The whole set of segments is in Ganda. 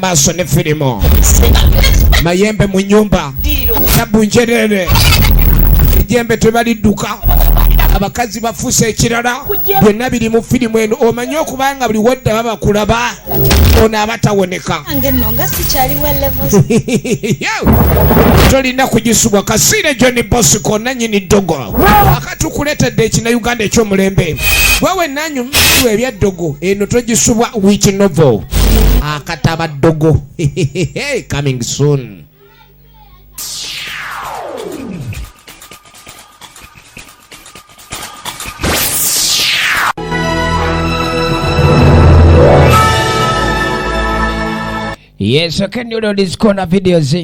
maaso ne firimu. Mayembe mu nyumba. Tabu njerere. Ejembe tebalidduka. Abakazi bafuuse ekirala. Byonna biri mu firimu eno. Omanyi okubanga buli wodda baba kulaba. Ono abatawoneka. Tolina kugisubwa. Kasiire John Bosco nannyini ddogo. Akatukuleetedde ekina Uganda eky'omulembe. Wewe nanyu mbiwa ebya ddogo. Eno togisubwa which novel. Akataba ddogo. Coming soon. Yes, so can you know this corner videos?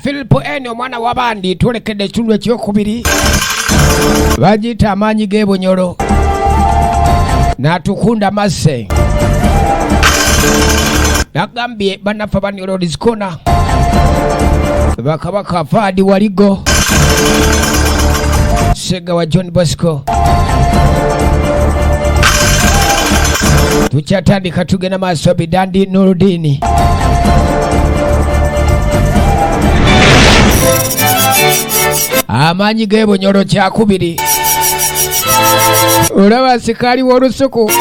Philip Eni omwana wabandi tulekedde ekitundu ekyokubiri bagiyita amaanyi g'ebonyolo n'atukunda masse nagambye bannaffe banyorolizikona bakabaka Faadi Waligo Sega wa John Bosco tukyatandika tugenda maaso Bidandi Nurudini amaanyi g'ebonyolo kyakubiri olaba sikaali w'olusuku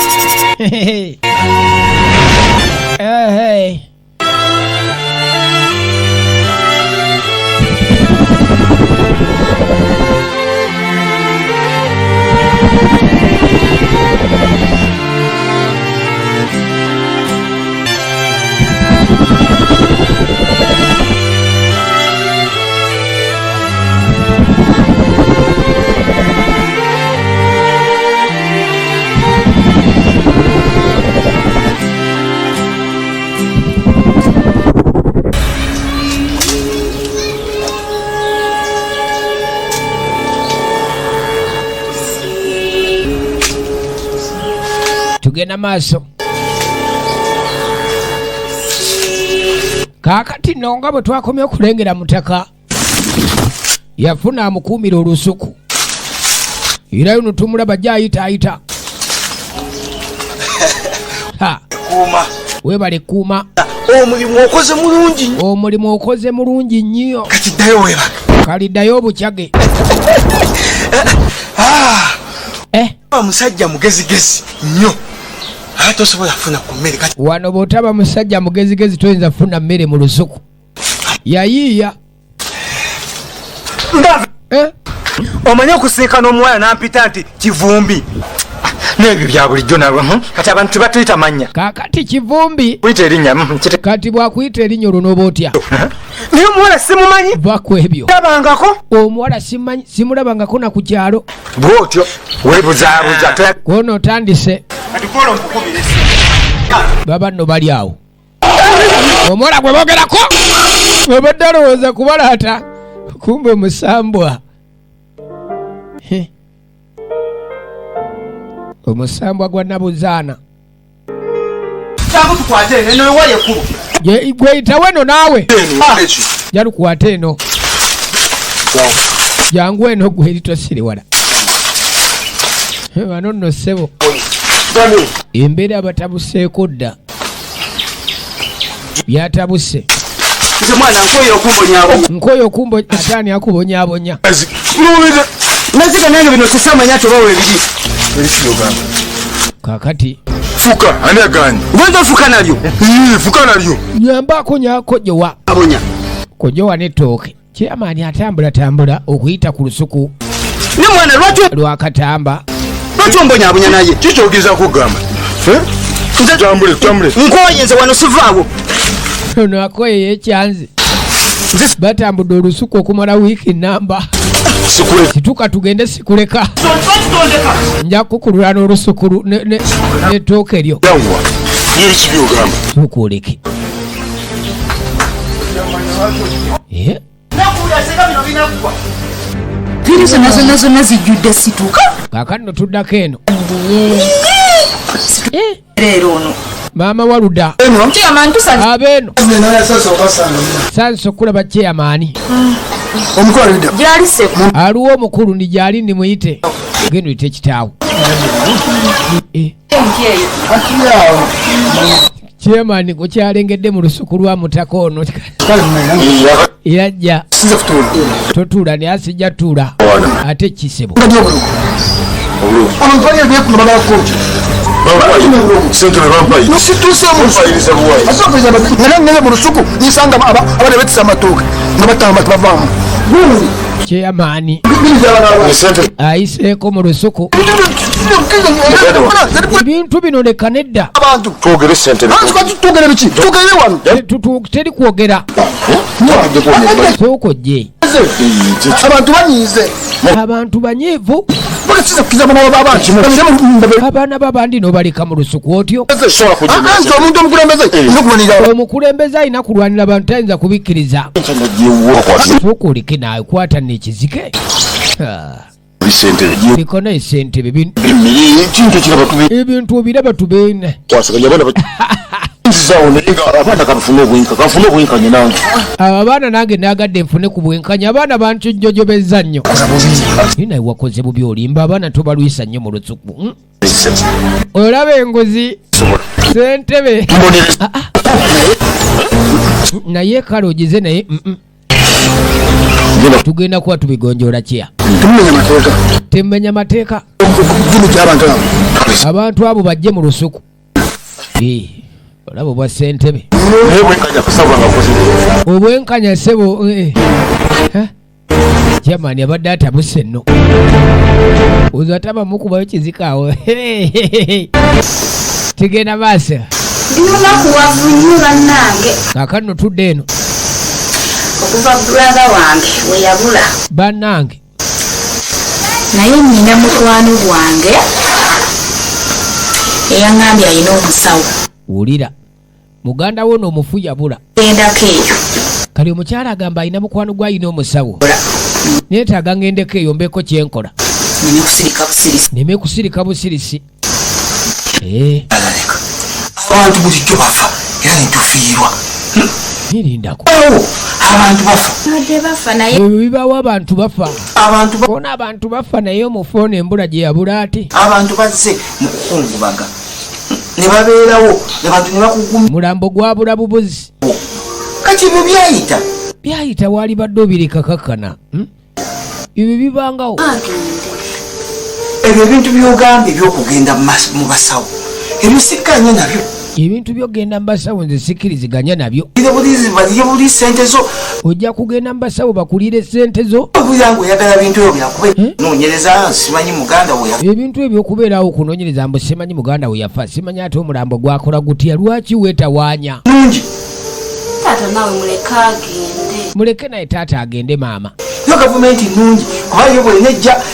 tugenda maaso kaakati nno nga bwe twakomye okulengera mutaka yafuna amukuumira olusuku era yuno tumulaba gyayitaayita webale kuuma omulimu okoze mulungi nnyo kaliddayo obukyage musajja mugezigezi nnyo tosobola kufuna ku mmere kati wano bw'otaba musajja mugezigezi toyinza kufuna mmere mu lusuku yayiiya omanyi okusinkana omuwala n'ampita nti Kivumbi n'ebyo bya bulijjo nalwo kati abantu tebatuyita mannya kaakati Kivumbi kuyita erinnya kati bwakuyita erinnya olwo n'oba otya naye omuwala simumanyi vaku ebyo tabangako omuwala simulabangako na ku kyalo bw'otyo webuzaabuza kono otandise baba nno bali awo omuwala gwe boogerako obadde alowooza kubalaata kumbe musambwa omusambwa gwa Nabuzaana gweyitawo eno naawe jalukwate eno jangu eno gwe eri tosiriwala bano nno ssebo embeera abatabuseeko dda byatabuse nkoyo okumbo ataani akubonyaabonya naziga nange bino sisamanya tobawo ebiri kakati fuka ani aganye gwenza fuka nalyo fuka nalyo nyambako nyakojowa abonya kojowa netooke kyamaani atambula okuyita ku lusuku ne mwana lwakatamba lwaki ombonyaabonya naye kikyogeza kugamba tambule nkoye nze wano sivaawo ono akoye yekyanze batambudde olusuku okumala wiiki namba situka tugende sikuleka nja kukulula n'olusuku netooke lyo Yeri kibyogamba. Tukoleke. Viri zonna zijjudde situka. Kaakano tuddako eno. Leero ono. Maama Waluda. Chairman tusa. Abeeno. Sanso kulaba chairman. Omukulu alidde. Gyali seko. Aliwo omukulu ndi gyali ndi muyite. Genda oyite ekitaawo. Chairman kukyalengedde mu lusuku lwa mutaka ono. Yajja. Totuula naye asijja tuula. Ate kisebo. Chairman ayiseeko mu lusuku. Ebintu bino leka nedda. Twogere ssente. Teri kwogera. Sooka ojje. Abantu banyiivu. Abaana b'abandi n'obaleka mu lusuku otyo. Omukulembeze alina kulwanira bantu tayinza kubikkiriza. Sooka oleke naawe kwata n'ekizike. Bikono esente ebintu obiraba tubeene. Abaana nange nagadde nfune ku bwenkanya. Abaana bancijjojobezza nnyo. Naye wakoze bubi olimba abaana tobalwisa nnyo mu lusuku. Olaba engozi ssentebe naye kale ogize naye tugenda kuba tubigonjoola kya. Temmenya mateeka. Abantu abo bajje mu lusuku. Olaba obwa ssentebe obwenkanya ssebo. Jamani abadde atabuse nno. Ozo ataba mukubayo kizikaawo. Tugenda maaso. Lunaku wavunnyo bannange. Kaakano tudde eno. Okuva brother wange we yabula. Bannange. Naye nina mukwano gwange eyaŋŋambye alina omusawo. Wulira muganda wo n'omufu yabula. Gendako eyo. Kali omukyala agamba alina mukwano gw'alina omusawo. Neetaaga ngendeko eyo mbeeko kyenkola. Neme kusirika busirisi. Abantu bulijjo bafa era netufiirwa. Nirindako. Abantu bafa. Bafa naye. Bibawo abantu bafa. Kona abantu bafa naye omufu n'embula gye yabula ati. Abantu bazze mu kukungubaga. Ne babeerawo ne bantu ne bakugumya. Mulambo gwabula bubuzi. Kati bino byayita waali badde obirikakakkana. Ebyo bibangawo. Ebyo ebintu by'ogambye eby'okugenda mu basawo ebisikanye nabyo. Ebintu by'ogenda mu basawo nze sikkiriziganya nabyo. Balire buli ssente zo. Ojja kugenda mu basawo bakulire ssente zo. Obulira ng'oyagala bintu ebyo byakube noonyereza simanyi muganda we yafa. Ebintu ebyo okubeerawo okunoonyereza mbu simanyi muganda we yafa. Simanyi ate omulambo gwakola gutya. Lwaki weetawaanya? Nungi. Taata nawe muleke agende. Muleke naye taata agende maama. Yo gavumenti nungi kuba yo bwe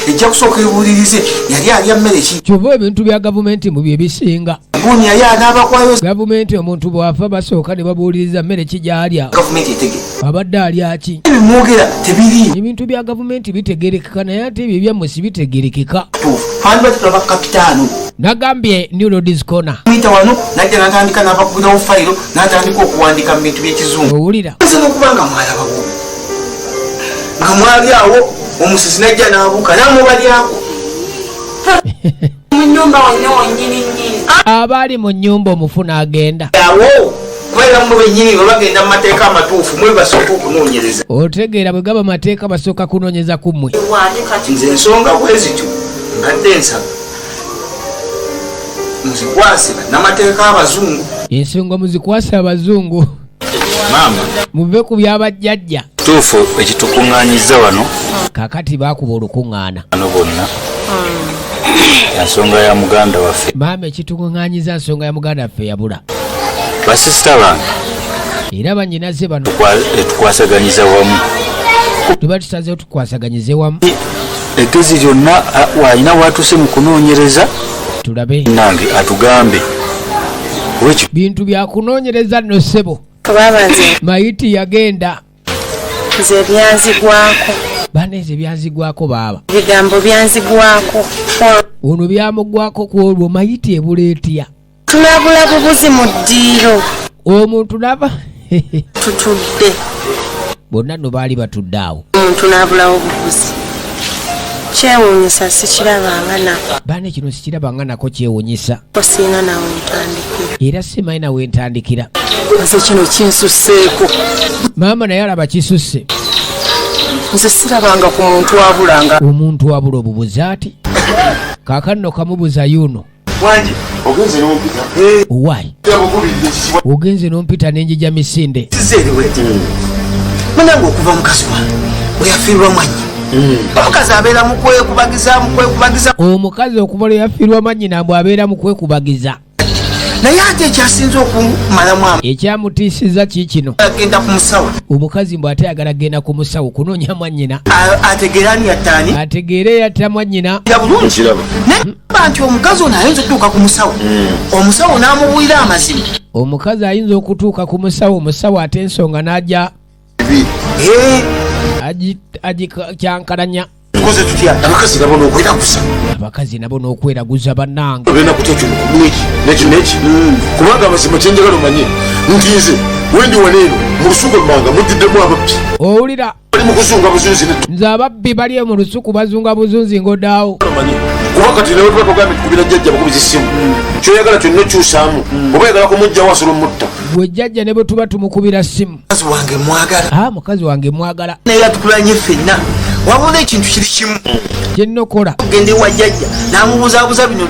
ejja kusooka ebuulirize yali alya mmere ki. Kyova ebintu bya gavumenti mu bye bisinga. Guuni yali anaabakwayo. Gavumenti omuntu bw'afa basooka ne babuuliriza mmere ki gy'alya. Gavumenti etegere. Abadde alya ki? Ebimwogera tebiri. Ebintu bya gavumenti bitegerekeka naye ate ebyo ebyammwe si bitegerekeka. Fandi batulaba kapitaano. Nagambye New Roads Corner. Mwita wano najja n'atandika n'abakubirawo fayiro n'atandika okuwandiika mu bintu by'ekizungu. Owulira? Nze n'okuba nga mwalabawo. Nga mwali awo omusisi najja n'abuuka n'amubalyako. Mu nnyumba wonnyini. Abaali mu nnyumba omufu n'agenda. Awo kubeera mu bennyini bwe bagenda mu mateeka amatuufu mwe basooka okunoonyereza. Otegeera bwe gaba mateeka basooka kunoonyeza ku mmwe. Nze ensonga bwe zityo mbadde nsaba muzikwase bannamateeka abazungu. Ensonga muzikwase abazungu. Maama. Muve ku byabajjajja. Tuufu ekitukuŋŋaanyizza wano. Kaakati baakuba olukuŋŋaana. Bano bonna. Ensonga ya muganda waffe. Maama ekitukuŋŋaanyiza nsonga ya muganda waffe yabula. Basisita bange. Era bannyinaze bano. Tukwasaganyiza wamu. Tuba tusazeewo tukwasaganyize wamu. Eggezi lyonna alina w'atuuse mu kunoonyereza. Tulabe. Nange atugambe wekyo bintu byakunoonyereza nno ssebo. Kubaba nze Mayiti yagenda nze byanzigwako. baneeze byanzigwako baaba. Ebigambo byanzigwako. Ono byamugwako ku olwo Mayiti ebuleetya. Tulabula bubuzi mu ddiiro. Omuntu naba Tutudde. bonna nno baali batudde awo. Omuntu n'abulawo bubuzi. Kyewuunyisa sikirabanga nako. Baane kino sikirabanga nako kyewuunyisa. Osiina nawe ntandikira. Era simanyi nawe ntandikira. Nze kino kinsusseeko. Maama naye alaba kisusse. Nze sirabanga ku muntu wabulanga. Omuntu wabula obubuzi ati. Kaakano kamubuza yuno. Wangi ogenze n'ompita. Owaayi Yabukubidde kikiwa. ogenze n'ompita n'enjija misinde. Sizeriwe. Munange okuva mukazi wange bwe yafiirwa mwanyi. Omukazi abeera mu kwekubagiza. Omukazi okuva lwe yafiirwa mannyina mbw abeera mu kwekubagiza. Naye ate ekyasinze okumalamu Ekyamutiisizza kikino. agenda ku musawo. Omukazi mbw ate ayagala genda ku musawo kunoonya mwannyina. Ategeera ani yattaani. Ategeere yatta mwannyina. Era bulungi. Naye ba nti omukazi ono ayinza okutuuka ku musawo. Omusawo n'amubuulira amazima. Omukazi ayinza okutuuka ku musawo, omusawo ate ensonga n'ajja agikyankalanya. Tukoze tutya abakazi nabo n'okweraguza. Abakazi nabo n'okweraguza bannange. olina kuteeka neki kubanga amazima kyenjagala omanye nti nze wendi waneeno mu lusuku lwange mujjuddemu ababbi Owulira bali mu kuzunga buzunzi nze ababbi bali mu lusuku bazunga buzunzi ng'oddaawo. omanye kuba kati nawe tuba tugambye tukubira jjajja bakubiza essimu kyoyagala kyonna okyusaamu oba oyagala kumugjawo asobola omutta. Gwe jjajja ne bwe tuba tumukubira ssimu. Mukazi wange mwagala. Mukazi wange mwagala. Naye atukulanye ffenna. Wabula ekintu kiri kimu. Kye nnokola. Ogende wa jjajja n'amubuzaabuza bino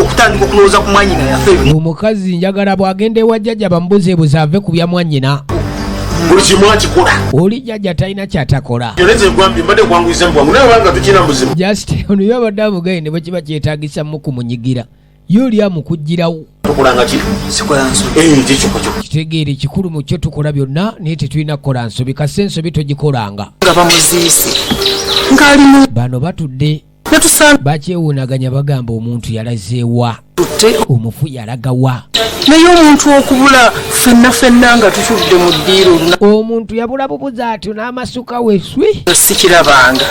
okutandika okulowooza ku mwannyina yafe. Omukazi njagala bw'agenda ewa jjajja bamubuzeebuze ave ku bya mwannyina. buli kimu akikola Oli jjajja talina kyatakola. yoneze gwambi mbadde kwanguyiza mu bwangu naye banga tukina muzimu Just ono yo abadde amugaye ne bwe kiba kyetaagisa mu kumunyigira. Yo oli amukugirawo. tukolanga ki Sikola nsobi. kyokyo Kitegeere kikulu mu kyo tukola byonna naye tetulina kukola nsobi. Kase ensobi togikolanga. Nga bamuziise. Ng'alimu. Bano batudde Ne tusaana bakyewuunaganya bagamba omuntu yalazeewa. tutte. Omufu yalagawa. Naye omuntu okubula ffenna nga tutudde mu ddiiro oluna. Omuntu yabula bubuzi atyo n'amasuka we swi. Sikirabanga.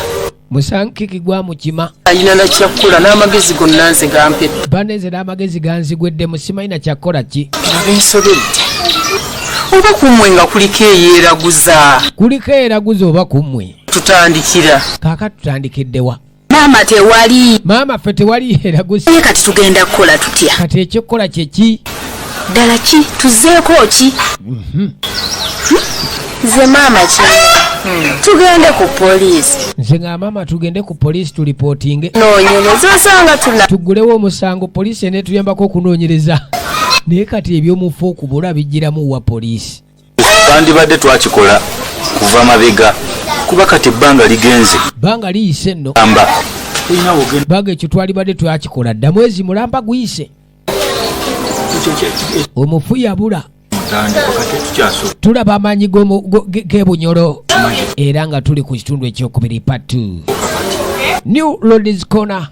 Musankiki gwa mukima. Ayina na kyakkola n'amagezi gonna nze gampedde. Baneze n'amagezi ganzigweddemu simanyi na kyakkola ki. Abensobedde. Oba kummwe nga kuliko eyeeraguza. Kuliko eraguza oba kummwe. Tutandikira. Kaaka tutandikiddewa. Maama tewali. Maama ffe tewali eraguza. Naye kati tugenda kukola tutya? Kati ekyokukola kye ki? Ddala ki? Tuzzeeko ki? Nze maama ki? Tugende ku poliisi. Nze nga maama tugende ku poliisi tulipootinge. Noonyereza osanga tuna. Tuggulewo omusango poliisi eneetuyambako okunoonyereza. Naye kati ebyomufu okubula bijjiramu wa poliisi. twandibadde twakikola kuva mabega kuba kati ebbanga ligenze Bbanga liyise nno. amba Bbanga ekyo twalibadde twakikola dda mwezi mulamba guyise. Omufu yabula. Tulaba amaanyi g'ebunyolo era nga tuli ku kitundu ekyokubiri patu. New Ladies Corner.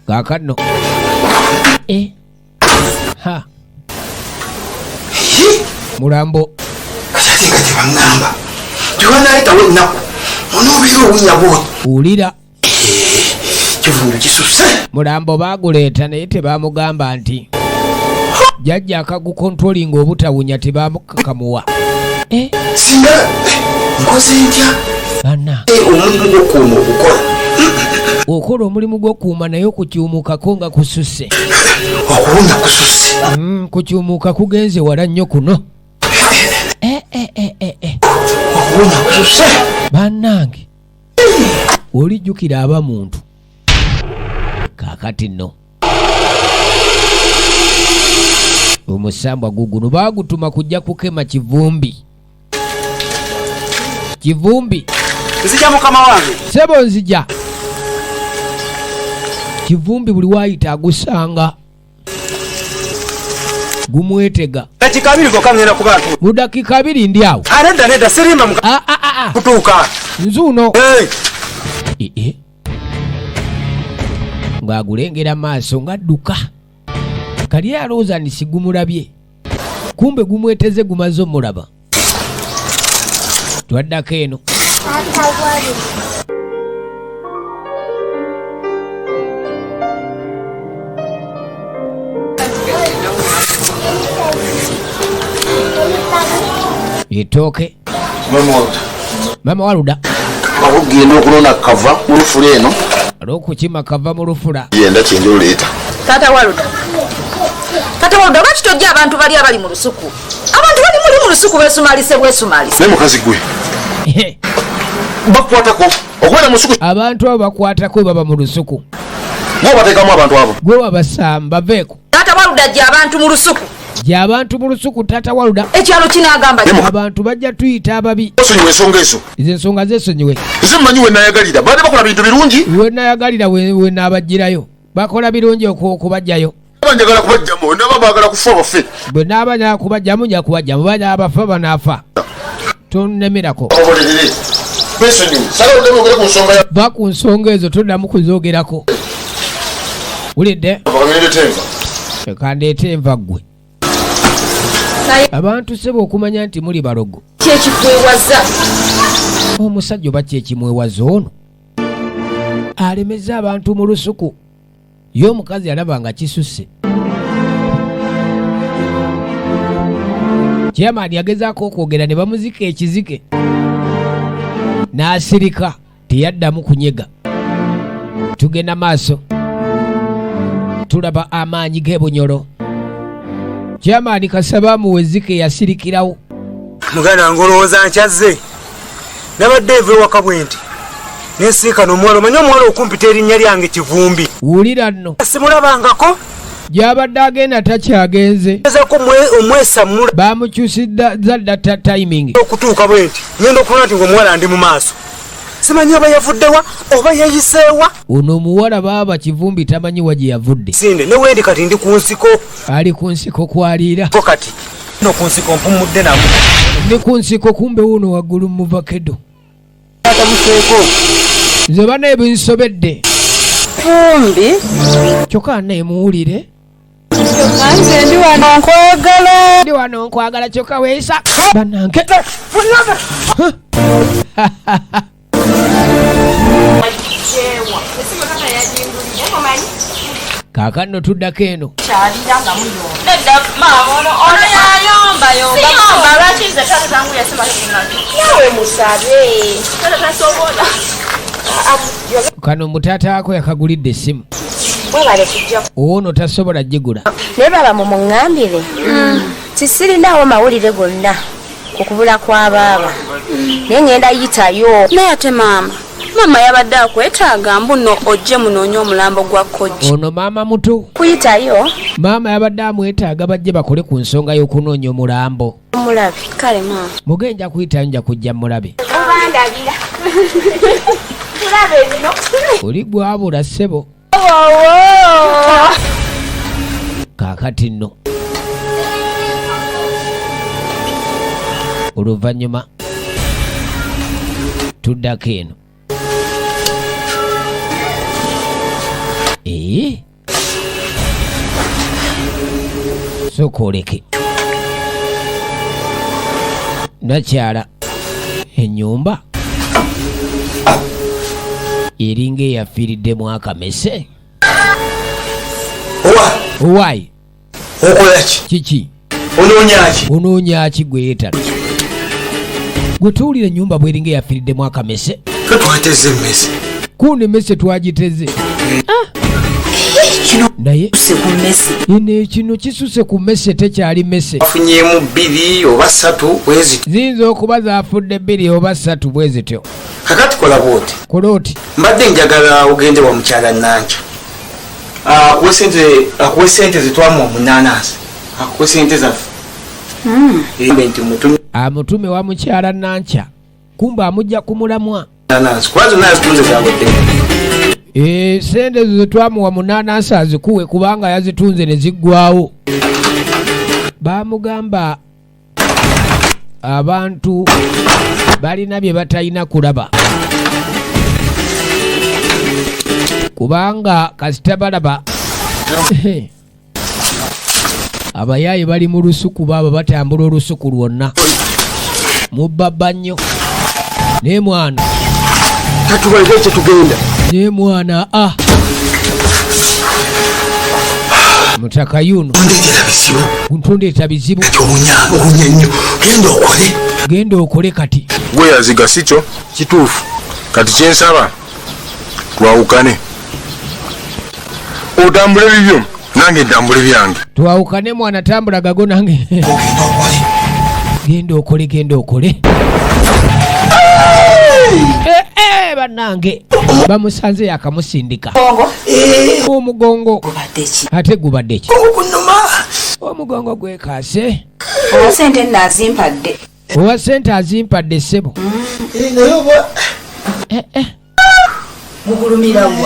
Kaakano. Ha. Mulambo. Ate nga tebaŋŋamba. Tewanaleetawo ennaku. Onoobeera owunya bwoti. Wulira. Kivundu kisusse. Mulambo baaguleeta naye tebaamugamba nti jjajja akagukontrolinga obutawunya tebaamukakamuwa. Singa nkoze ntya? Banna. Omulimu gw'okuuma okukola. Okola omulimu gw'okuuma naye okukyumukako nga kususse. Okuwunya kususse. Kukyumuka kugenze wala nnyo kuno. Okuwunya kususse. Bannange. Olijjukira aba muntu. Kaakati nno. Omusambwa guguno baagutuma kujja kukema Kivumbi. Kivumbi. Nzija mukama wange. Sebo nzija. Kivumbi buli waayita agusanga. Gumwetega. Dakika 2 gokka ngenda ku bantu. Mu dakiika 2 ndi awo. Nedda sirima kutuuka. Nzuuno. ng'agulengera maaso ng'adduka. Kali alowooza nti sigumulabye, kumbe gumweteze gumaze omulaba. Twaddako eno. Etooke. Mama Waluda. Okugenda okulona kava mu lufula eno. Olw'okukima kava mu lufula. Yenda kyenja oleeta. Taata Waluda lwaki tojja abantu bali abali mu lusuku? Abantu bali muli mu lusuku beesumalise naye mukazi gwe bakukwatako okwera mu lusuku. Abantu abo bakwatako baba mu lusuku. Ng'obateekamu abantu abo. Gwe wabasamba veeko. Taata Waluda gye abantu mu lusuku. Gy'abantu mu lusuku Taata Waluda. Ekyalo kinaagamba abantu bajja tuyita ababi. Osonyiwa ensonga ezo. Ezo ensonga zeesonyiwe. Nze mmanyi we nnayagalira badde bakola bintu birungi. We nnayagalira we naabagirayo. Bakola birungi okubajjayo. Njagala kubajjamu naba baagala kufa bafe. Bwe naaba nyaa kubajjamu nja kubajjamu banya abafa banaafa. Tonnemerako. Va ku nsonga ezo toddamu kuzoogerako. Wulidde? Kandeeta enva ggwe. Abantu sebo okumanya nti muli balogo. kyekikwewaza. Omusajja oba kyekimwewaza ono alemeza abantu mu lusuku. Ye omukazi alaba nga kisusse. Kyamaani yagezaako okwogera ne bamuzika ekizike. N'asirika teyaddamu kunyega. Tugenda maaso. Tulaba amaanyi g'ebunyolo. Kyamaani kasaba amuwezike yasirikirawo. Muganda wange olowooza nkyazze. Nabadde eva ewaka bwe nti nesiikana omuwala omanyi omuwala okumpita erinnya lyange Kivumbi. Wulira nno. Simulabangako. Gy'abadde agenda takyagenze. Gezaako omwesamula. Bamukyusidda zadda timing. Okutuuka bwe nti ngenda okulaba nti ng'omuwala ndi mu maaso. Simanyi oba yavuddewa oba yayiseewa. Ono omuwala baaba Kivumbi tamanyi wa gye yavudde. Sinde ne wendi kati ndi ku nsiko. Ali ku nsiko kwaliira. Ko kati no ku nsiko mpumudde namu. Ne ku nsiko kumbe wuno waggulu mu vakedo. Atamuseeko. Nze bana ebinsobedde. Vumbi. Kyokka neemuwulire. Nze ndi wano nkwagala. Ndi wano nkwagala kyokka weesa. Bannange. Kaakano tuddako eno. Kano mutaataako yakagulidde essimu. Ono tasobola gigula. Naye baba mumuŋŋambire nti sirinaawo mawulire gonna ku kubula kwa baaba naye ŋŋenda yitayo. Naye ate maama yabadde akwetaaga mbu nno ojje munoonye omulambo gwa kkojja. Ono maama muto. Kuyitayo? Maama yabadde amwetaaga bajje bakole ku nsonga y'okunoonya omulambo. Mulabe. Kale maama. Mugenja kuyitayo nja kujja mulabe. Oba ndabira. Mulabe bino. Oli gwabula ssebo. Kaakati nno. Oluvannyuma tuddako eno. Sooka oleke. Nakyala ennyumba eringa eyafiiriddemu akamese. Owaayi. Okola ki? Kiki? Onoonya ki? Onoonya ki gwe yeetala? Gwe tuwulira ennyumba bweringa eyafiiriddemu akamese. Twateze emmese. Kuno emmese twagiteze. Naye eno kino kisuse ku mmese tekyali mmese. Afunyeemu 2 oba 3 bwezi. Ziyinza okuba zaafudde 2 oba 3 bwe zityo. Kakati kola bwoti. Kola oti. Mbadde njagala ogende wa mukyala Nanca. Akuwe sente zitwamu omunaanansi. Akuwe sente zaffe. Amutume wa mukyala Nanca. Kumba amujja kumulamwa. Kwazo naye zitunze zawedde. Sente ezo zetwamuwa munaanansi azikuwe kubanga yazitunze ne ziggwawo. Baamugamba abantu balina bye batalina kulaba. kubanga kasita balaba abayaayi bali mu lusuku baaba batambula olusuku lwonna mubbabba nnyo ne mwana tatubalire ekyo tugenda ne mwana mutaka yuno ntundeeta bizibu owunya nnyo genda okole kati gwe yaziga sikyo kituufu kati kyensaba twawukane otambule bibyo nange ntambule byange twawukane mwana tambula gago nange genda okole bannange bamusanze yakamusindika omugongo ate gubadde ki omugongo gwekaase owa sente azimpadde ssebo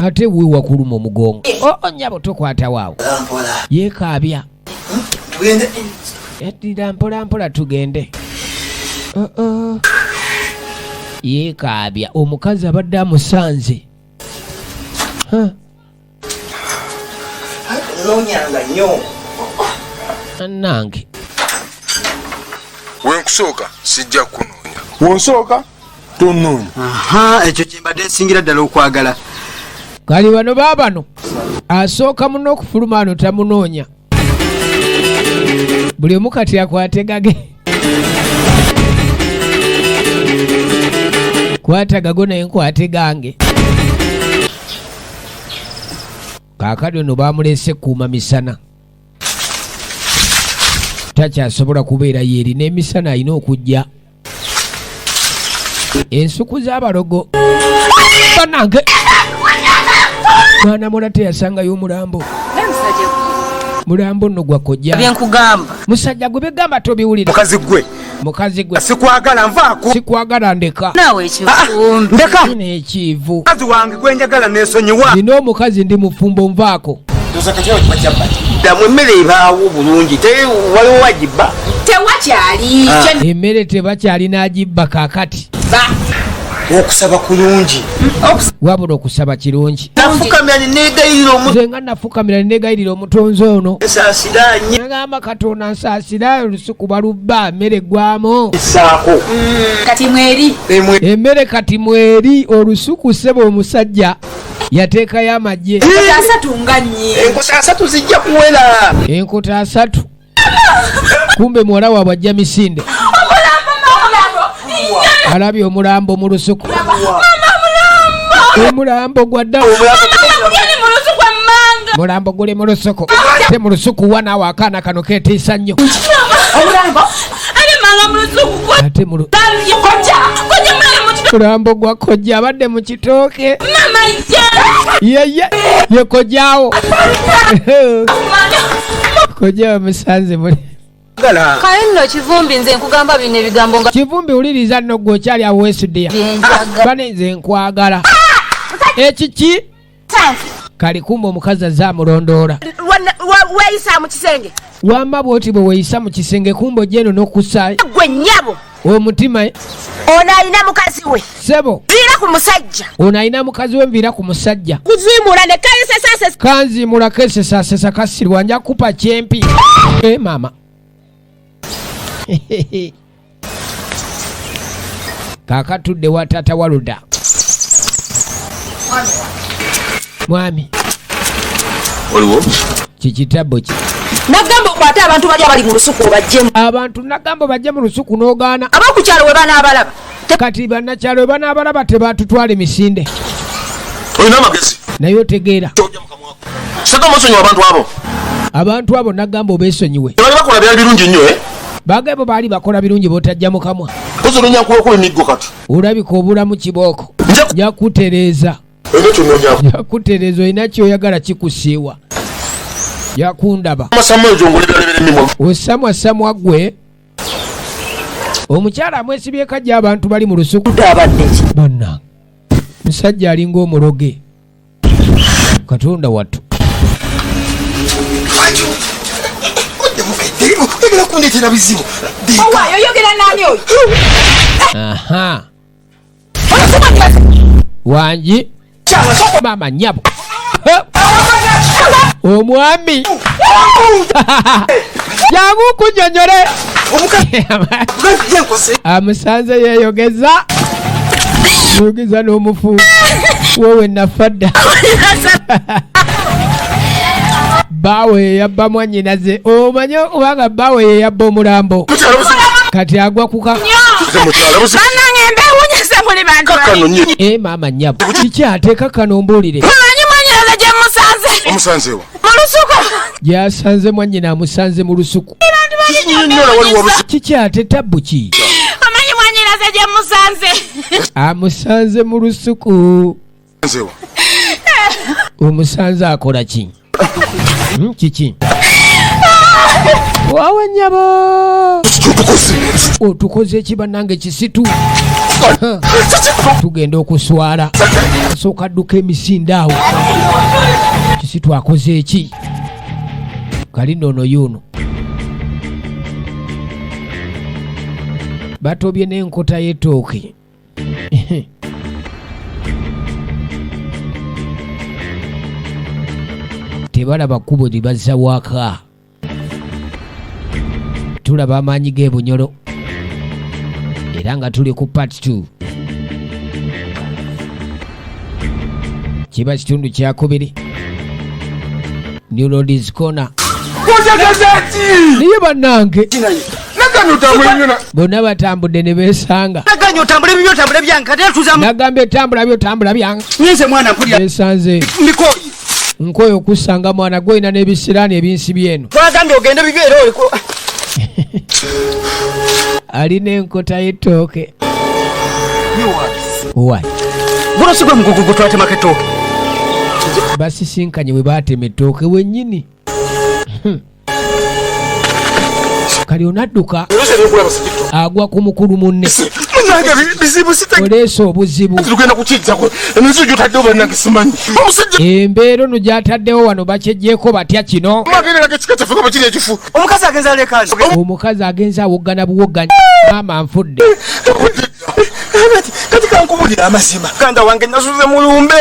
ate wewa kuluma omugongo onyabo tokwata waawo yeekaabya yaddira mpolampola tugende yeekaabya omukazi abadde amusanze nange wenkusooka sijja kunoonya wonsooka tonoonya ekyo kyembadde nsingira ddala okwagala kali bano baabano asooka muno okufuluma ano tamunoonya buli omu kati akwate gage kwata gago naye nkwate gange kaakati ono bamulese kuuma misana takyasobola kubeera yeeri n'emisana alina okujja ensuku z'abalogo banange mwana mola teyasangayo omulambo mulambo nno gwakojja musajja gwe begamba tobiwulira mukazi gwe sikwagala nvaako sikwagala ndeka ndeka n'ekiivu mukazi wange gwenjagala nesonyiwa nina omukazi ndi mufumbo nvaako damu emmere ebaawo bulungi waliwo wagibba tewakyali emmere tebakyali n'agibba kaakati okusaba kulungi wabula okusaba kirungi nafukamira nenegayirira nze nga nafukamira nenegayirira omutonzi ono omusasiranye nagamba katonda nsaasira olusuku balubba emmere gwamu saako kati mweri emmere kati mweri olusuku seba omusajja yateekayo amagye asatu nga nnyi enkota 3 zijja kuwera enkota 3 kumbe muwala waabwe ajja misinde alabye omulambo mu lusuku omulambo gwadda mulambo guli mu lusuku te mu lusuku wanaawo akaana kano keetiisa nnyo ate mulambo gwa kojja abadde mu kitooke yeye ye kojjaawo kojja bamusanze muli kale nno kivumbi nze nkugamba bino ebigambo nga kivumbi wuliriza nno gwe okyali awo wesudiya bane nze nkwagala ekiki kali kumba omukazi azaamulondoola weeyisa mu kisenge wamba bwoti bwe weeyisa mu kisenge kumba ojja eno n'okussaayo gwe nnyabo omutima ono alina mukazi we sebo viira ku musajja ono alina mukazi we nviira ku musajja kuziimula ne kayesesase kanziimula kesesasesa kasirwa nja kupa kyempi maama kaakatudde wa taata waluda mwami oliwo kikitabo ki nagamba okwate abantu bali abali mu lusuku obajjemu abantu nagamba bajje mu lusuku n'ogaana ab'okukyalo we banaabalaba kati bannakyalo we banaabalaba tebatutwala emisinde olina amagezi naye otegeera seka omusonyiwa abantu abo nagamba obeesonyiwe tebali bakola byali birungi nnyo bagebo baali bakola birungi b'otajja mu kamwa ozononya nkuweko emiggo kati olabika obulamu kibooko jakutereeza jakutereeza olina kyoyagala kikusiiwa yakundaba osamwasamwa gwe omukyala amwesibye kajja abantu bali mu lusuku bonna musajja alinga omuloge katonda wattu aha wangi mama nyabo omwami jangu kunyonyole amusanze yeyogeza n'omufu wowe nafadda bawe yeyabba mwannyinaze omanye obanga bawe yeyabba omulambo kati agwa kuka maama nnyabo kiki ate kakkano ombuulire gyasanze mwannyina amusanze mu lusuku kiki ate tabbu ki amusanze mu lusuku omusanze akola ki kiki wawe nnyabo otukoze ekibannange kisitu tugenda okuswala asooka adduka emisinde awo kisitu akoze eki kali nono yuno batobye n'enkota y'ettooke tebalaba kkubo libazza waka tulaba amaanyi g'ebunyolo era nga tuli ku part 2 kiba kitundu kyakubiri New Roads Corner niye bannange bonna batambudde ne beesanga nagambye etambula byotambula byange besanze nkoyo okusanga mwana gwolina n'ebisiraani ebinsibye eno alina enkota y'ettooke basisinkanye bwe baatema ettooke wennyini kali onadduka agwa ku mukulu munne oleesa obuzibu embeera ono gy'ataddewo wano bakyeggyeko batya kino omukazi agenza awoggana buwogganya maama nfudde kati kankubulira amazima ganda wange nasuze mulumbe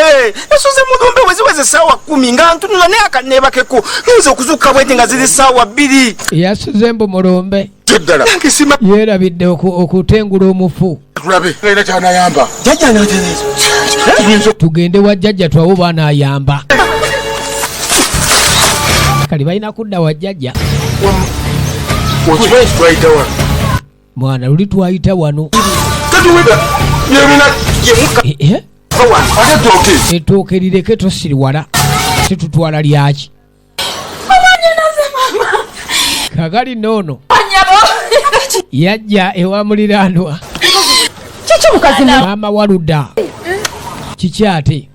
weziweze sawa 10 nga ntunula naye akanebakeko nze okuzuka bwete nga ziri sawa 2 yasuze mbu mulumbe yerabidde okutengula omufu tugende wa jjajja twawo baana ayamba kali balina kudda wa jjajja mwana luli twayita wano ettooke lireke tosiriwala situtwala lyaki kagali noono yajja ewa muliraanwa maama waludda kiki ate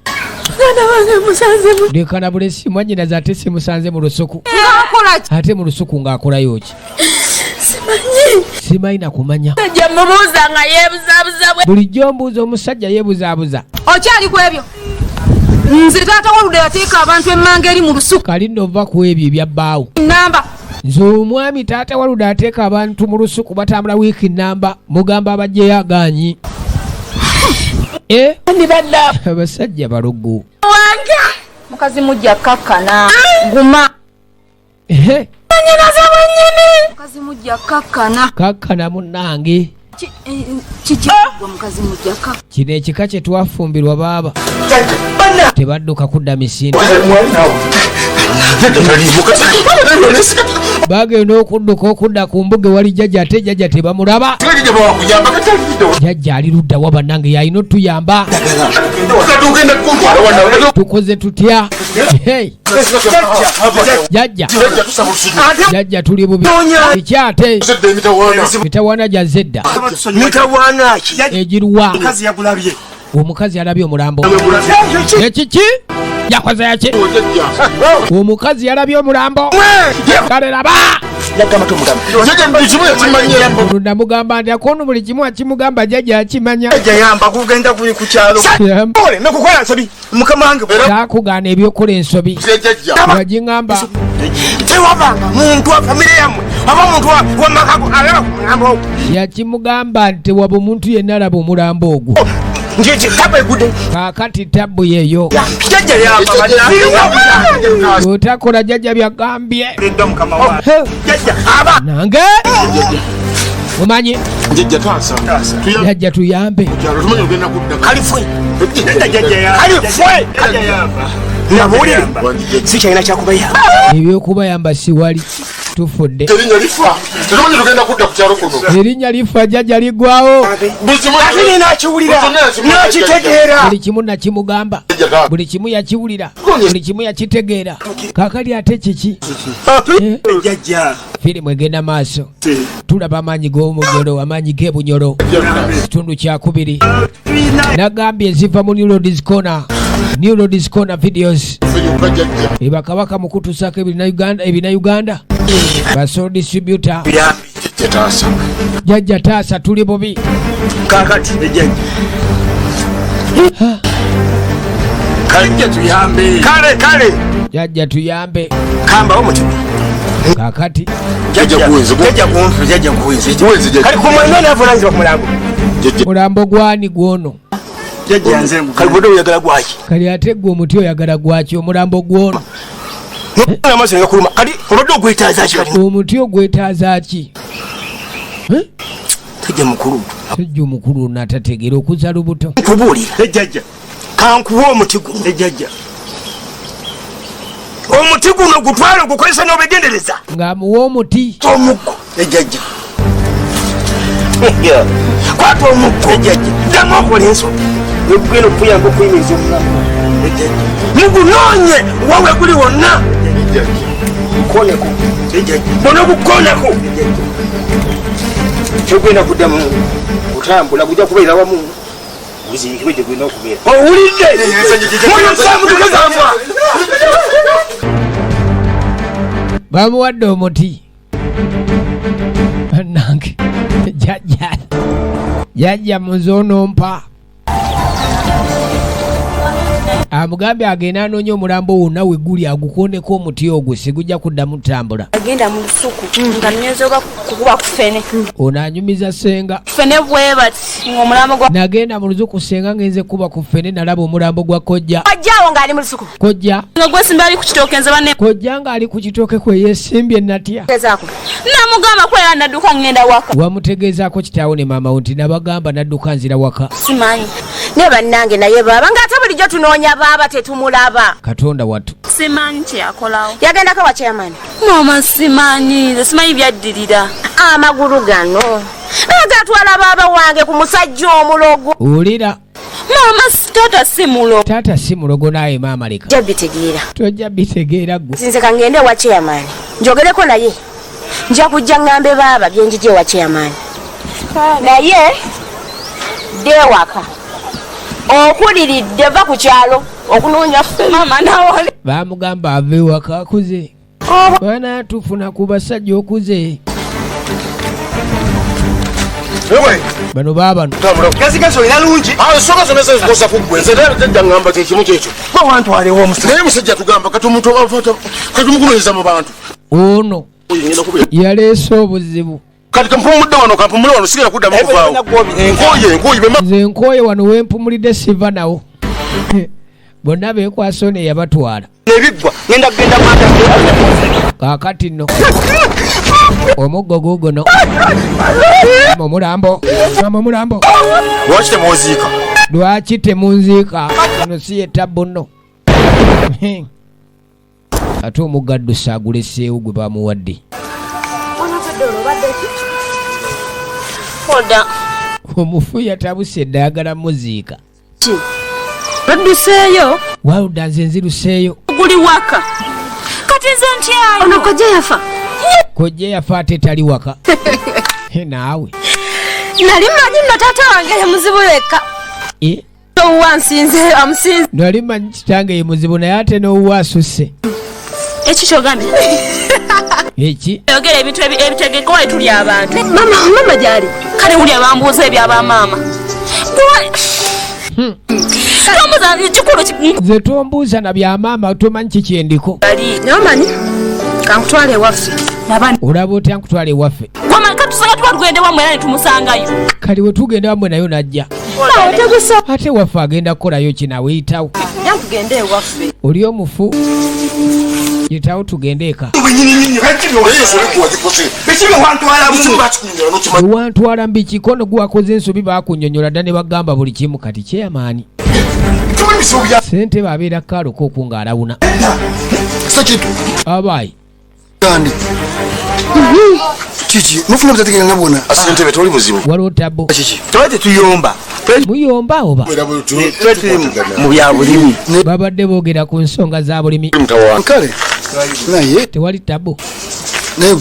lekana bulesi mwannyinaze ate simusanze mu lusuku ate mu lusuku ng'akolayo ki simanyi nakumanya bulijjo mbuuza omusajja yeebuzaabuza okyali ku ebyo nze taata walude yateeka abantu emmanga eri mu lusuku kali nno ova ku ebyo ebyabbaawo namba nze omwami taata walude ateeka abantu mu lusuku batambula wiiki namba mugamba abajjeyo aganyi abasajja balugu mukazi mujja kakkana guma anyinaze bwennyini mukazi mujja kakkana munnange mukazi mujja kakkana kino ekika kye twafumbirwa baaba tebadduka kudda misinde bagenda okudda ku mbuga wali jjajja ate jjajja tebamulaba jjajja ali ludda wa bannange yalina otuyamba tukoze tutya jjajja tuli bubi kiki ate mitawaana gya zedda egiruwa omukazi alabye omulambo ekiki yakoze yaki omukazi yalabye omulambo kale laba namugamba nti akono buli kimu akimugamba jjajja akimanya takugaana ebyokola ensobi wagingamba tewabanga muntu wa famire yammwe aba muntu wamakago alaba ku mulambo yakimugamba nti waba omuntu yenna alaba omulambo ogwo njiki tabu egude kakati tabu yeyo jajja yamba otakola jajja byagambye ndo mukama wa jajja aba nange mumanyi jajja taasa jajja tuyambe kyalo tumanyi ogenda kudda kalifwe jajja yamba kalifwe jajja yamba nabulire sikyalina kyakubayamba ebyokubayamba siwali tufudde erinnya lifa tetumanyi tugenda kudda ku kyalo kuno erinnya lifa jajja ligwawo ate ninakiwulira nakitegeera buli kimu nakimugamba buli kimu yakiwulira buli kimu yakitegeera kakali ate kiki jajja firimu egenda maaso tulaba amaanyi g'omunyolo amaanyi g'ebunyolo kitundu kyakubiri nagambye eziva mu New Roads Corner videos ebakabaka mu kutuusako ebinayuganda basol distributor jajja taasa tuli bubi kakati jajja kale tuyambe kale jajja tuyambe kamba omutima kakati jajja kuwinzi kali kumwanya navunanyizibwa ku mulambo mulambo gwani gwono jajja nze kali bodo oyagala gwaki kali ate gwe omuti oyagala gwaki omulambo gwono amaaso negakuluma kali obadde ogwetaaza ki kali omuti ogwetaaza ki tujja mukulu tujja omukulu natategeera okuza lubuto nkubuulira ejjajja kankuwa omuti guno ejjajja omuti guno gutwale gukozesa n'obegendereza ng'amuwa omuti omuggo ejjajja kwata omuggo ejjajja ddamu okola ensobi egugenda okuyamba okuyimiriza omulamu ejjajja mugunoonye wawe guli wonna mukoneko ejjajja bona gukoneko ejjajja kyogenda kuddamu kutambula gujja kubeera wamu buziikibwe gyegulina okubeera owulidde muyosamutukazamwa bamuwadde omuti nange jajja muzoonompa amugambye agenda anoonya omulambo wonna we guli agukoneko omuti ogwo sigujja kuddamu ttambula agenda mu lusuku nga nyozoga kukuba ku ffene ono anyumiza senga ffene bwe bati ng'omulambo gwa nagenda mu lusuku senga ngenze kuba ku ffene nalaba omulambo gwa kojja ajjaawo ng'ali mu lusuku kojja nga gwesimba ali ku kitooke nze banne kojja ng'ali ku kitooke kwe yeesimbye natya gezaako namugamba kwera nadduka ngenda waka wamutegeezaako kitaawo ne maama wo nti nabagamba nadduka nzira waka simanyi ne bannange naye baaba ng'ate bulijjo tunoonya baaba tetumulaba katonda wattu simanyi kyeyakolawo yagendako wa chairman mama simanyi nze simanyi byaddirira amagulu gano nagatwala baaba wange ku musajja omulogo owulira mama taata si mulo taata si mulogo naye maama leka jja bitegeera tojja bitegeera gwe nze kangende wa chairman njogereko naye nja kujja ŋŋambe baaba byenjije wa chairman naye dewaka okuliridde va ku kyalo okunoonya ffe mama nawali bamugamba ave ewaka akuze baana tufuna ku basajja okuze bano baabano gazigazi olina lungi soka zonna zezikosa kuggwe nze tedda ŋŋamba kyekimu kyekyo bawantwalewo omusa naye musajja tugamba katumukunonyeza mu bantu ono yaleese obuzibu kati kampumudde wano kampumule wano sigenda kuddamu kuvaawo nkooye bema nze nkooye wano wempumulidde siva nawo bonna beekwasa ono eyabatwala nebiggwa ngenda kugenda manda kaakati nno omuggo guuguno omulambo lwaki temuziika lwaki temunziika ono si yetabbu nno ate omuggaddusa aguleseewo gwe bamuwadde oda omufu yatabuse eddagala muziika odduseeyo waludda nze nziruseeyo guli waka kati nze ntyayo ono kojja yafa kojja yafa ate tali waka naawe nali manyi nno taata wange ye muzibu yekka owuwa nsinze amusinze nali manyi kitange ye muzibu naye ate n'owuwa asusse eki kyogambye eki yogera ebintu ebitegeka wali tuli abantu mama gyali kale wuli abambuuza ebyabamaama tombuza kikulu nze tombuuza na byamaama tomanyi kikyendiko namanyi kankutwala ewaffe olaba otya nkutwala ewaffe mama katusanga twatugende wamwe era ne tumusangayo kali we tugenda wamwe nayo najja ate waffe agenda kukolayo kinawe yitawo tugende ewaffe oli omufu yitawo tugende eka wantwala mbikikono gwakoze ensobi bakunyonyola dda ne bagamba buli kimu kati kyeyamaani sente babeera kaaluka okungalawuna abayi kiki mufuna mutategera nabona asente toli buzibu waliwo tabo twete tuyomba muyomba oba mu bya bulimi babadde boogera ku nsonga za bulimi kale naye tewali tabo naye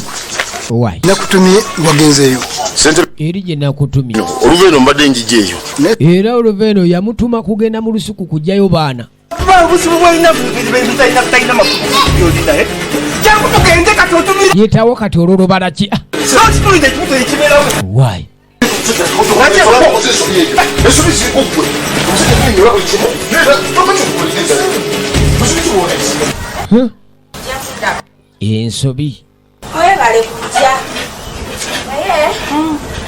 wayi nakutumye wagenzeeyo sente eri gye nakutumye oluveeno mbadde njijeeyo era oluveeno yamutuma kugenda mu lusuku kujjayo baana obuzibu bwolina butalina makulu yolinaye jangu tugende kati otumire yetawo kati olwo lubalaki kitulinde ekibuto ekibeerawo wayi ensobi zirikugwe omuzinyora buli kimu ensobi webale kujja naye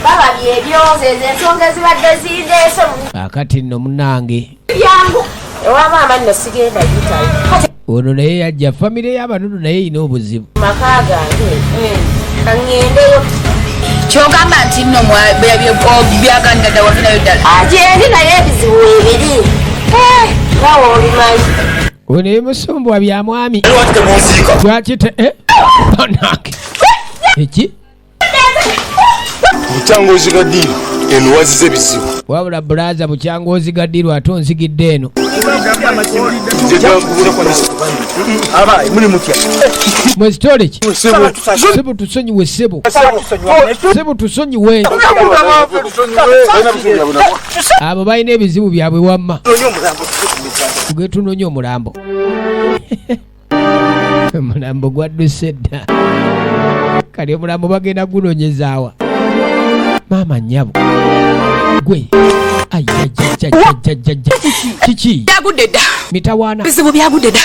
bababye ebyozeezo ensonga ezibadde zindeese akati nno munange byangu ewa maama nno sigenda yitayo ono naye yajja famire y'abanunu naye erina obuzibu maka gange kaŋŋendeyo kyogamba nti nno byaganira dda wafinayo ddala agyendi naye ebizibu ebiri nawe olimanyi ono emusumbwa bya mwami lwakite nange eki bukyangozi ga ddiiro eno wazize bizibu wabula bulaza bukyangozi ga ddiiro ate onzigidde eno muli mutya mwezitole ki sebo tusonyiwe sebo tusonyiwe abo balina ebizibu byabwe wamma tuge tunonye omulambo omulambo gwadduse dda kali omulambo bagenda gunonyezaawa maama nnyabo gwe ayajajajajajja kiki byagudde dda mitawaana bizibu byagudde dda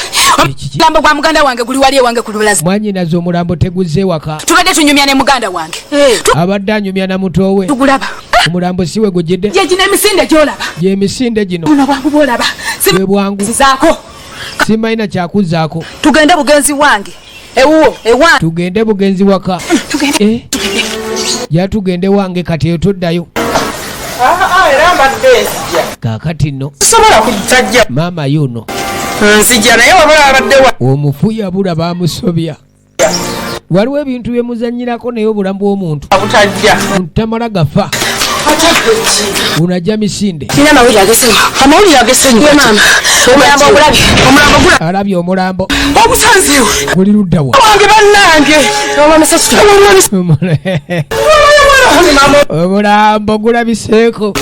omulambo gwa muganda wange guli wali ewange ku lulazi mwanyinaze omulambo teguzze waka tubadde tunyumya ne muganda wange abadde anyumya na mutowe tugulaba omulambo siwe gujjidde gyegino emisinde gyolaba gyemisinde gino buno bwangu bwolaba bwe bwangu zizaako simalina kyakuzaako tugende bugenzi wange ewuwo ewange tugende bugenzi waka tugende yatugende wange kati eyo toddayo era mbadde nsijja kaakati nno sobola kutajja maama yuno nzijja naye wabula abaddewa omufu yabula bamusobya waliwo ebintu bye muzanyirako naye obulamu bw'omuntu butajja tamala gafa unajja misinde ina amawulire agesenyu amawulire agesenyu maama omulambo ogulabye omulambo gula alabye omulambo obusanziwe guli ludda wa wange bannange omulambo gulabiseeko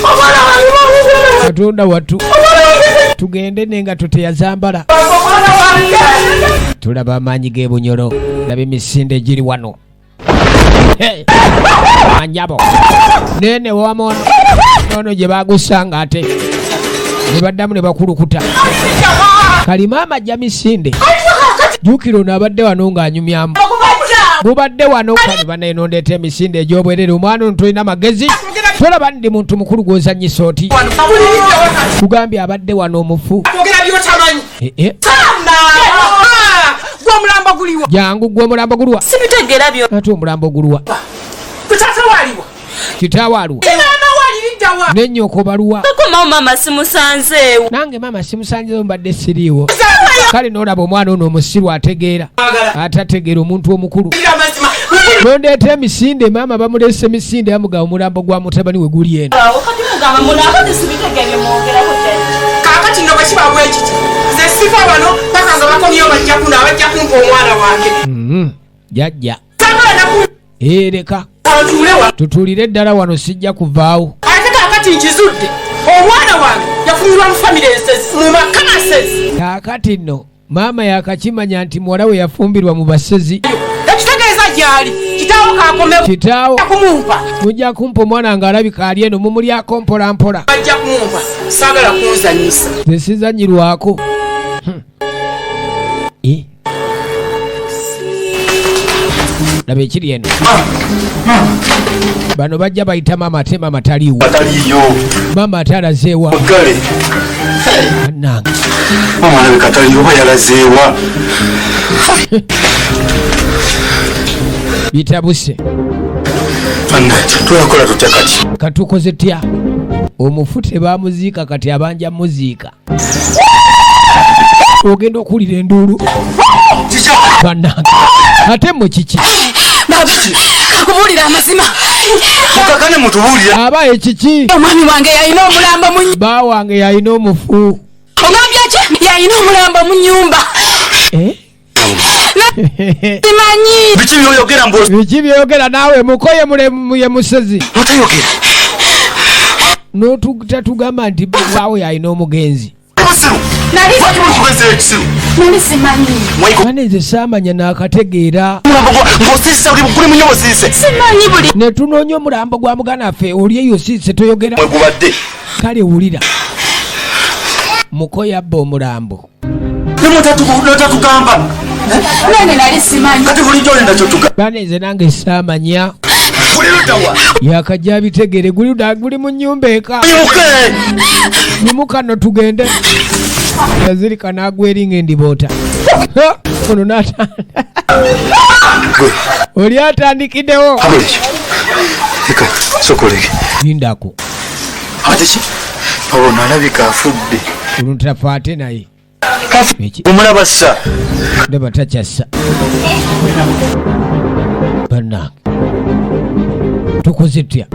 katonda wattu tugende nenga tuteyazambala tulaba amaanyi g'ebunyolo laba emisinde egiri wano anyabo nene wamono nono gye bagusanga ate ne baddamu ne bakulukuta kali maama ajja misinde jukira ono abadde wano ng'anyumyamu gubadde wano kali banaeno ndeeta emisinde egy'obwerere omwana ono tolina magezi tolaba ndi muntu mukulu gw'ozanyisa oti tugambye abadde wano omufu omulambo guliwa jangu gwe omulambo gulwa sibitegeera byo ate omulambo gulwa kutata waliwa kitaawo aluwa maama waliriddawa nennyoko baluwa komawo maama simusanzeewo nange maama simusanzeewo mbadde siriiwo kale noolaba omwana ono omusiru ategeera atategeera omuntu omukulu nondeeta emisinde maama bamuleese emisinde amugaba omulambo gwa mutabani we guli eno kaakati nno bakibabwa ekiti nze sifa bano paka nga bakomyewo bajja kuno abajja kumpa omwana wange jajja sagala naku ereka atuulewa tutuulire ddala wano sijja kuvaawo ate kaakati nkizudde omwana wange yafumirwa mu famire mu makanasezi kaakati nno maama yakakimanya nti muwala we yafumbirwa mu basezi ekitegeeza gyali kitaawo kakomewo kitaawo kumumpa mujja kumpa omwana ng'alabika ali eno mumulyako mpolampola bajja kumumpa saagala kunzanyisa ze sizanyirwako laba ekiri eno bano bajja bayita mama ate mama taliwo mama ate alazeewa nange mama alabika taliwo oba yalazeewa bitabuse tulakola tutya kati katukoze tya omufu tebamuziika kati abanja muziika ogenda okuwulira enduulu bannange ate mukiki kakubuulira amazima mukakane mutubuulira aba ekiki omwami wange yalina omulambo mu bba wange yalina omufu ogambye ki yalina omulambo mu nyumba simanyi biki byoyogera biki byogera naawe mukoye mulemu ye musezi notayogera notatugamba nti baawe yalina omugenzi nali simanyi aneze saamanya naakategeera ng'osiise oli guli munyo osiise simanyi buli ne tunoonya omulambo gwa mugana ffe oli eyo osiise toyogera mwegubadde kale wulira muko yabba omulambo notatugamba nane nali simanyi kati bulijjo olenda kyotuga baneze nange saamanya gulirudawa yakajja bitegere guli mu nnyumba eka nimukano tugende yazirika nagwa eringa endiboota ono oli atandikiddewo sokoleke lindako ateki ono alabika afudde olutafa ate naye omulaba ssa ndaba takyassa bannange tukoze tutya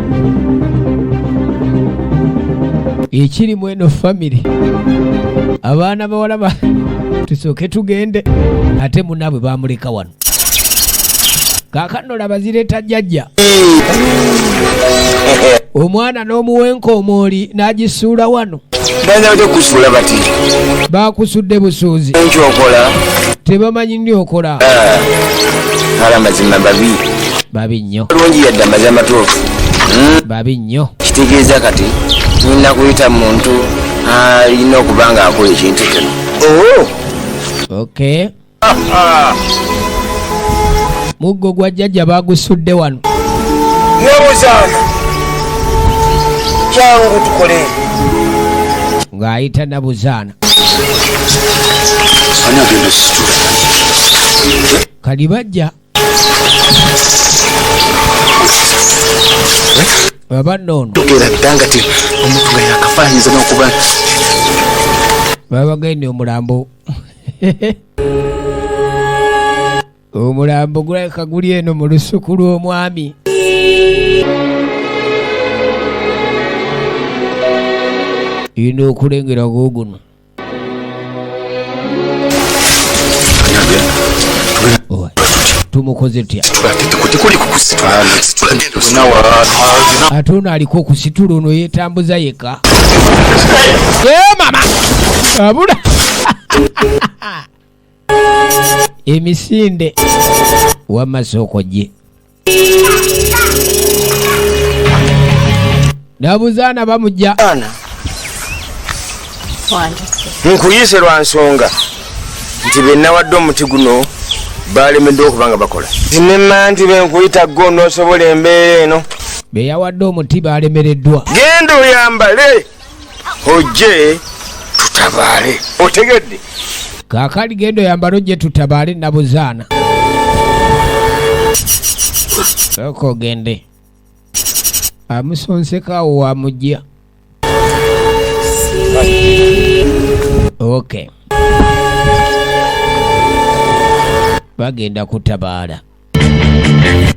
ekiri mu eno famire abaana bawala tusooke tugende ate munaabwe bamuleka wano kaakano laba zireeta jjajja omwana n'omuwenka omwoli n'agisuula wano banza kusuula bati bakusudde busuuzi nkyokola tebamanyi nni okola ala amazima babi nnyo bulungi yadde amaze amatuufu babi nnyo kitegeeza kati nina kuyita muntu alina okuba nga akola ekintu kino okay muggo gwa jjajja bagusudde wano nyobuzaana kyangu tukole ng'ayita nabuzaana ani agenda situla kali bajja baba noono togera ddanga ti omuntu nga yakafaanyiza n'okuba babagende omulambo omulambo gulabika guli eno mu lusuku lw'omwami ina okulengera googuno tumukoze tutya ate ono aliko okusitula ono yeetambuza yeka mama abula emisinde wamasooko gye nabuzaana bamujja nkuyise lwa nsonga nti bennawadde omuti guno balemedde okuba nga bakola zinema nti benkuyita gwe noosobola embeera eno beyawadde omuti balemereddwa genda oyambale ojje tutabaale otegedde kaakali genda oyambale ojje tutabaale nabuzaana sooka ogende amusonsekaawo wamujja okay bagenda kutabaala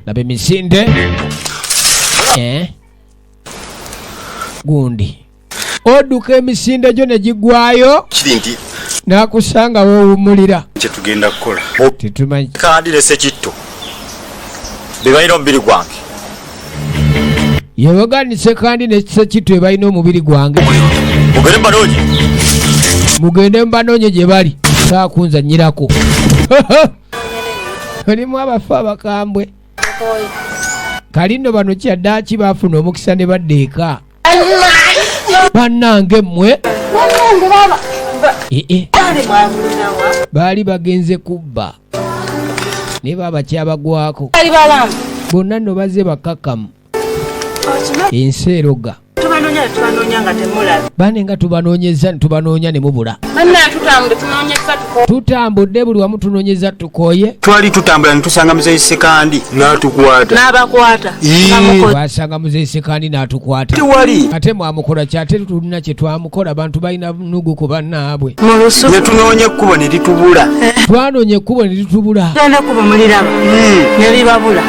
laba emisinde gundi odduka emisinde gyo ne gigwayo kiri nti nakusanga woowumulira kyetugenda kukola tetumanyi kandi ne sekitto bebalina omubiri gwange yebaganise kandi nekisekitto ebalina omubiri gwange mugende mbanoonye mugende mbanoonye gye bali saakunzanyirako olimu abafu abakambwe kalino bano kyaddaaki baafuna omukisa ne badda eka bannange mmwe baali bagenze kubba ne baba kyabagwako ali balamu bonna nno bazze bakakamu enseeroga tubanoonya nga temulaba bane nga tubanoonyeza netubanoonya ne mubula bannaa tutambudde tunoonyeza tutambudde buli wamu tunoonyeza tukooye twali tutambula netusanga muzeyi sekandi n'atukwata n'abakwata twasanga muzeyi sekandi n'atukwata tewali ate mwamukola kyate tulina kye twamukola abantu balina nugu ku bannaabwe mu lusuku netunoonya ekkubo ne litubula twanoonya ekkubo ne litubula tugenda kuba muliraba ne libabula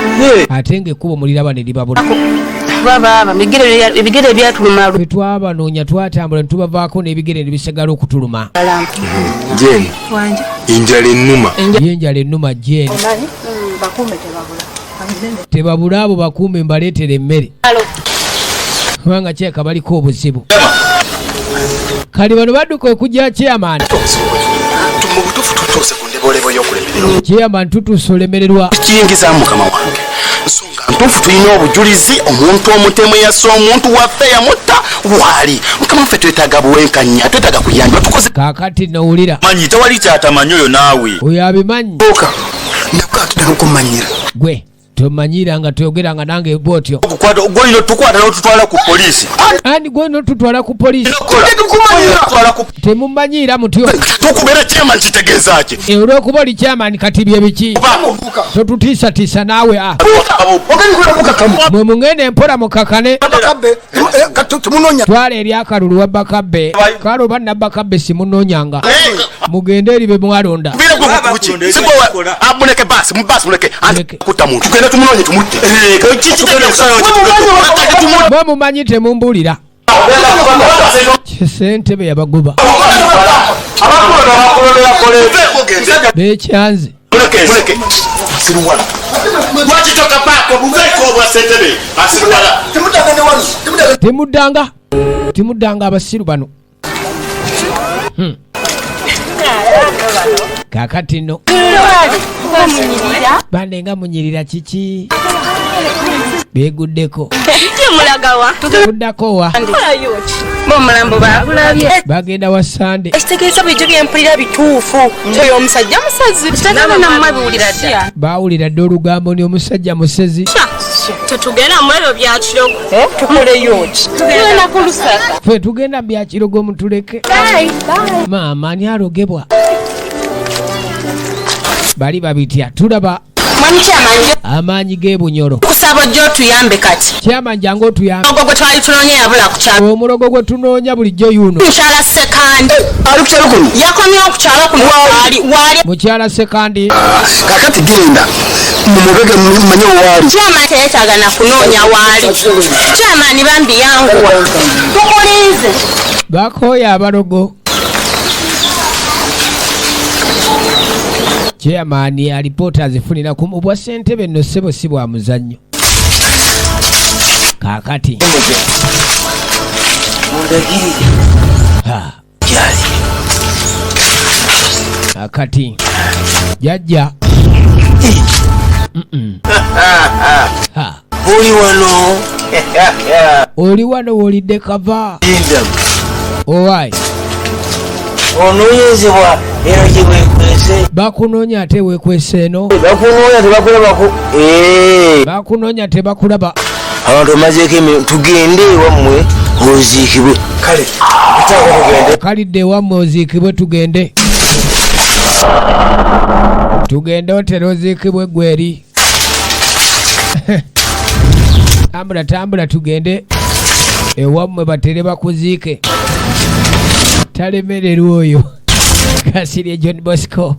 ate ng'ekkubo muliraba ne libabula baba ebigere ebyatuluma bwe twabanoonya twatambula ne tubavaako n'ebigere ne bisigala okutuluma jeni enjala ennuma yenjala ennuma jeni bakuume tebabula tebabula abo bakuume mbaleetera emmere kubanga kyeka baliko obuzibu kali bano badduka okujja chairman mu butuufu tutuuse ku ndebolebo y'okulemererwa chairman tutuuse olemererwa kiyingiza mukama wange nsonga ntuufu tulina obujulizi omuntu omutemu yasse omuntu waffe yamutta waali mukama waffe twetaaga buwenkanya twetaaga kuyamba tukoze kaakati nawulira manyi tewali kyatamanyi oyo naawe oyo abimanyi oka nakatudde kukumanyira gwe tomanyiranga toyogeranga nange bwotyo gwolino tukwata n'otutwala ku poliisi andi gwolino tutwala ku poliisi temumanyira mutyo tukubeera chairman kitegeeza ki olwokuba oli chairman kati bye biki totutiisatiisa naawe mwe mungende empola mukakane twala eri akalulu wa bakabbe kale oba nabbakabbe simunoonyanga mugende eri be mwalonda muleke baasi muleke kutta muntu tugenda tumunoonye tumutte mwe mumanyi temumbulira kisentebe yabagoba bekyanze temuddanga abasiru bano kakati nno bande nga munyirira kiki beguddeko guddako wa omulambo bagulabye bagenda wa sande ekitegeeza bijjo byempulira bituufu oyo omusajja musazi nammwe biwulira dda bawulira dde olugambo ni omusajja musezi tetugenda mu ebyo bya kirogo tukoleyo ki tugenda ku lusaka fe tugenda byakirogo mutuleke maama ani alogebwa bali babitya tulaba mwani kyamanje amaanyi g'ebunyolo kusaba jjo tuyambe kati kyama jangu otuyambe ogo gwe twali tunoonya yabula ku kyalo omulogo gwe tunoonya bulijjo yuno mukyala sekandi ali ku kyalo kuno yakomye okukyalo kuno waali mukyala sekandi kakati genda mumubege mumanye owaali kyama teyeetaaga na kunoonya waali kyamaani bambi yanguwa tukulinze bakooya abalogo chairman alipoota azifunira ku bwa ssentebe nno ssebo si bwa muzannyo kaakati kaakati jajja oli wano wolidde kava owaayi onoonyezebwa eno gye bwekwese bakunoonya ate weekwese eno bakunoonya tebakulabako bakunoonya tebakulaba abantu omazeeko tugende ewammwe oziikibwe kale kalidde ewammwe oziikibwe tugende otera oziikibwe gweri tambula tugende ewammwe batere bakuziike talemererwa oyo kasirye John Bosco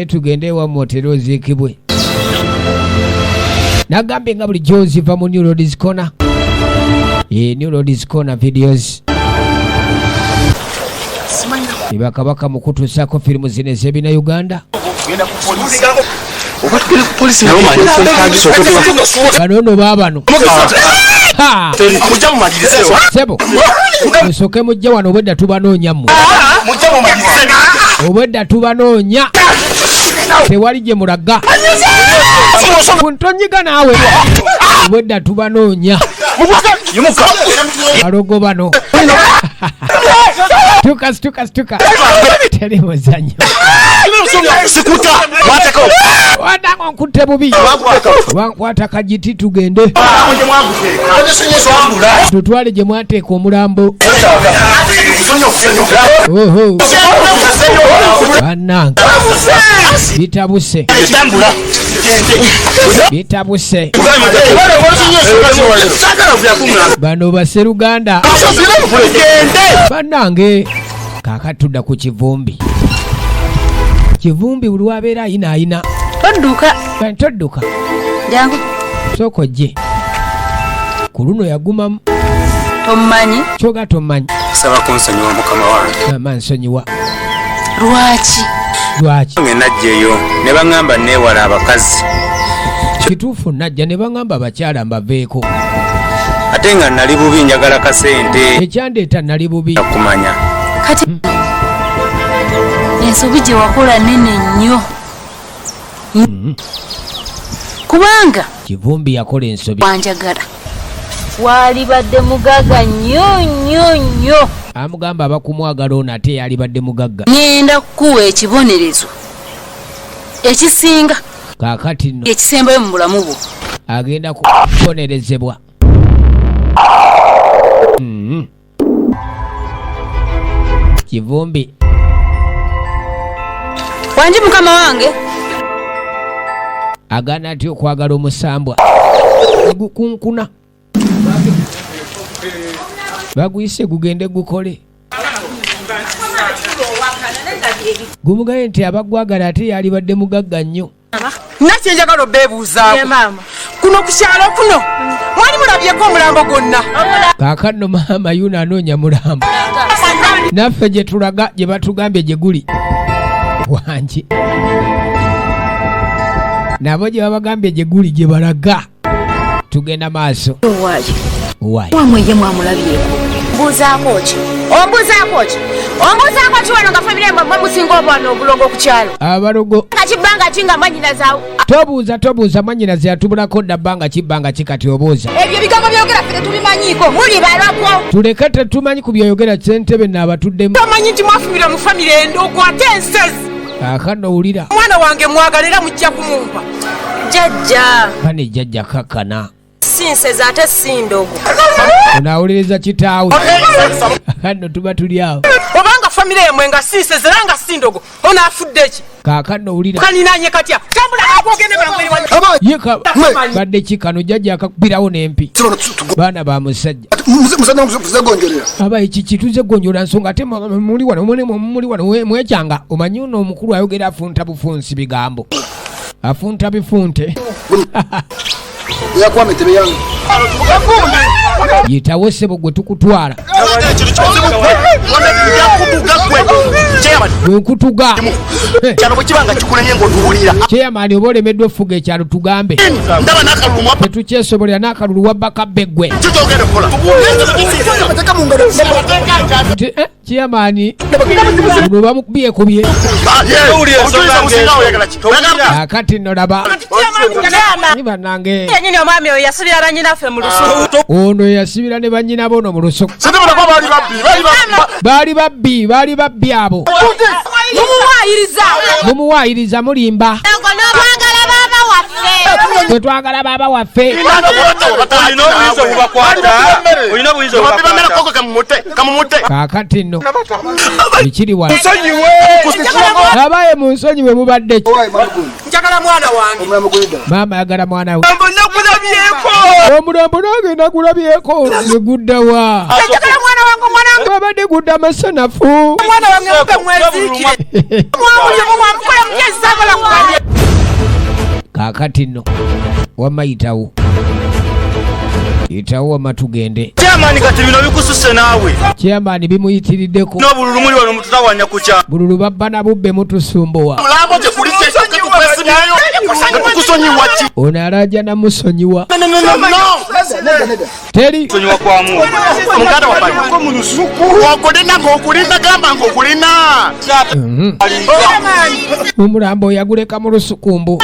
tugende ewammwe otera oziikibwe nagambye nga buli gyoziva mu New Roads Corner New Roads Corner videos ibakabaka mu kutuusaako firimu zino ez'ebina Uganda banono baabano sebo musoke mujja wano obwedda tubanoonya mmwe obwedda tubanoonya tewali gye mulaga kuntonyiga naawe wedda tubanoonya balogo bano situka teri muzanyo wadanga nkutte bubi wankwata kajiti tugende tutwale gye mwateeka omulambo bannange bitabuse bano baseruganda bannange kakatudda ku kivumbi buli wabeera ayinaayina todduka jangu sooka ojje ku luno yagumamu tomanyi kyoga tomanyi saba kunsonyiwa mukama wange ama nsonyiwa lwaki nge najjeyo ne baŋŋamba neewala abakazi kituufu najja ne baŋŋamba abakyala mbaveeko ate nga nali bubi njagala kasente ekyandeeta nali bubi kumanya kati ensobi gye wakola nene nnyo kubanga kivumbi yakola ensobi wanjagala walibadde mugagga nnyo amugamba abakumwagala ono ate yalibadde mugagga ngenda kukuwa ekibonerezo ekisinga kaakati nno ekisembayo mu bulamu bwo agenda kubonerezebwa kivumbi wanji mukama wange agaana atya okwagala omusambwa gukunkuna baguyise gugende gukole gumugaye nti abagwagala ate yalibadde mugagga nnyo nakyenjagala obeebuuzaako kuno ku kyalo kuno mwali mulabyeko omulambo gwonna kaakano maama yuno anoonya mulambo naffe gye tulaga gye batugambye gye guli wangi nabo gye babagambye gye guli gye balaga tugenda maaso waayi wamweye mwamulabyeko ombuuzaako ki wano nga famire musinga obwana obulongo ku kyalo abalogo nga kibbanga ki nga mwanyinazaawo tobuuza mwanyinaze yatubulako nabbanga kibbanga kikati obuuza ebyo ebigambo byogera ffe tetubimanyiiko muli balako tuleke tetumanyi ku byayogera kyentebe naabatuddemu tomanyi nti mwafumira mu famire endogo ate ensezi kaakano wulira omwana wange mwagala era mujja kumumpa jjajja bane jjajja kakkana sinsezi ate si ndogo onaawuliriza kitaawe kano tuba tuli awo obanga famire emwe nga sinsezi era nga si ndogo onaafudde ki kaakano wulira kaninanye katya tambula agogende yeka badde kikano jjajja akakubirawo n'empi baana ba musajja aba ekiki tuze gonjola nsonga ate muli wano mwekyanga omanyi ono omukulu ayogera afunta bufunsi bigambo afunta bifunte yakwame tebe yange yitawo ssebo gwe tukutwala wenkutuga kyeyamaani oba olemeddwa ofuga ekyalo tugambe tetukyesobolera n'akalulu wabbaka beggwe kyeyamaani uno bamukubyekubye akati nno laba bannange yenyini omwami oyo yasibira banyinaffe mu lusuku ono yasibira ne bannyina bono mu lusuku baali babbi abo mumuwaayiriza mulimba twetwagala baaba waffe kaakati nno bikiri wano abaye mu nsonyi bwe mubadde njagala mwana wange maama ayagala mwana we omulambo nagenda gulabyeko neguddawa gwabadde gudda amasanafu omwana wange mube mweziikire mwamukola mukyezisabala kukanya kaakati nno wamayitawo yitawo wama tugende kyamaani kati bino bikususe naawe kyamaani bimuyitiriddeko n'obululu muli wano mututawanya kukya bululu babba na bubbe mutusumbuwa mulambo tekuli kyekyo tukwesimayo Tukusonyiwa ki? Ono alaja namusonyiwa. Teri. Sonyiwa kwamu. Muganda wabali. Wakulina ng'okulina gamba ng'okulina. Umulambo yaguleka mu lusukumbu.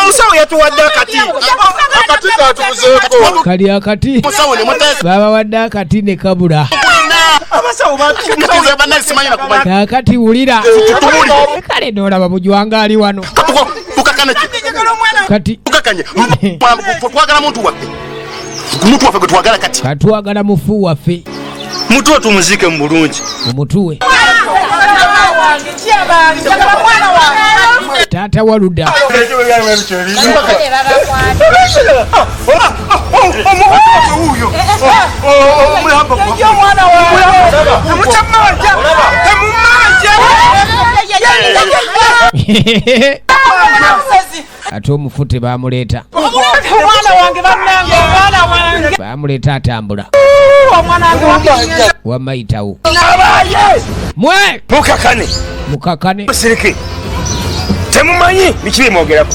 Omusawo yatuwadde akati. Akati katubuzeeko. Kali akati. Musawo ne muteesa. Baba wadde akati ne kabula. Abasawo Nze bannaye simanyi na kumanya. Kakati wulira. Kale n'olaba bujwanga ali wano. Tukakane ki? Kati. Tukakanye. Twagala muntu waffe. Muntu waffe gwe twagala kati. Katwagala mufu waffe. Mutuwe tumuzike mu bulungi. Mumutuwe. Taata Waluda. Ate omufu tebamuleeta. Bamuleeta atambula. Wamayitawo. Mwe! Mukakane. Mukakane. Musirike. Temumanyi biki bimwogerako.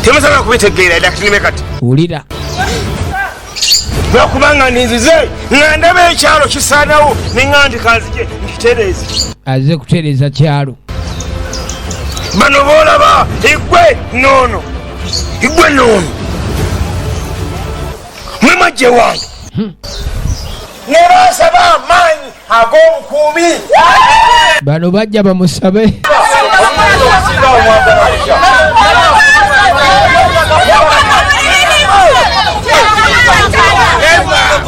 Temusobola kubitegeera ddala kati kati. Wulira. Lwakubanga ninzize nga ndaba ekyalo kisaanawo ne nga ndi kanzije nkitereeze. Aze kutereeza kyalo. Bano boolaba igwe noono. Igwe noono. Mwe majje wange. Ne baasaba amaanyi ag'obukuumi. Bano bajja bamusabe.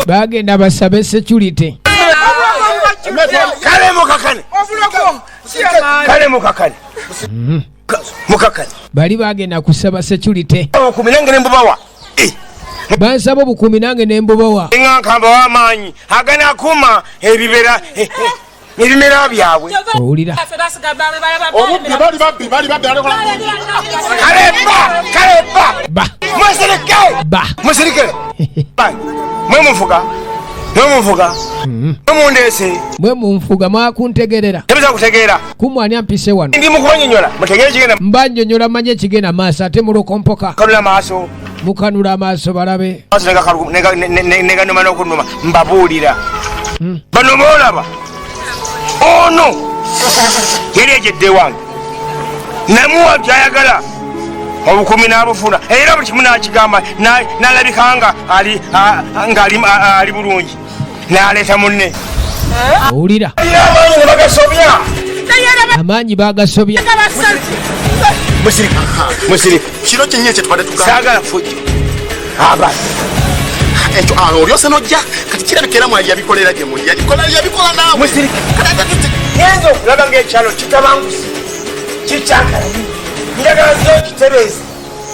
Bagenda basabe security. Kale mukakane. Kale mukakane. Mukakane. Bali bagenda kusaba security. Obukumi nange ne mbubawa. Bansaba obukumi nange ne mbubawa. Ngankamba w'amaanyi aganakuuma ebimera byabwe. Owulira. Obubbi bali babbi bali babbi. Kaleba. Ba. Musirike. Ba. Musirike. Mwe muvuga. Mundeese. Mwe munfuga mwakuntegerera. Temuza kutegeera. Kumwani ampise wano. Ndi mukunyonyola. Mutegeere kigenda. Mbanyonyola manye kigenda maaso ate mulokompoka. Kanula maaso. Mukanula amaaso balabe. Maaso neganuma n'okunuma. Mbabuulira. Bano boolaba. Ono yali ejjedde wange. Namuwa byayagala. Obukumi n'abufuna. Era buli kimu n'akigamba n'alabika nga ali bulungi. N'aleeta munne. Owulira. Amaanyi ne bagasobya. Amaanyi bagasobya. Musirika. Kino kyennyini kye tubadde tugamba. Saagala fujjo. Ekyo olyose n'ojja kati kirabika era mwali yabikolera gye muli. Yabikola naawe. Musirika. Ngenza okulaba ng'ekyalo kitabanguse. Kikyakala. Njagala nze okitereeze.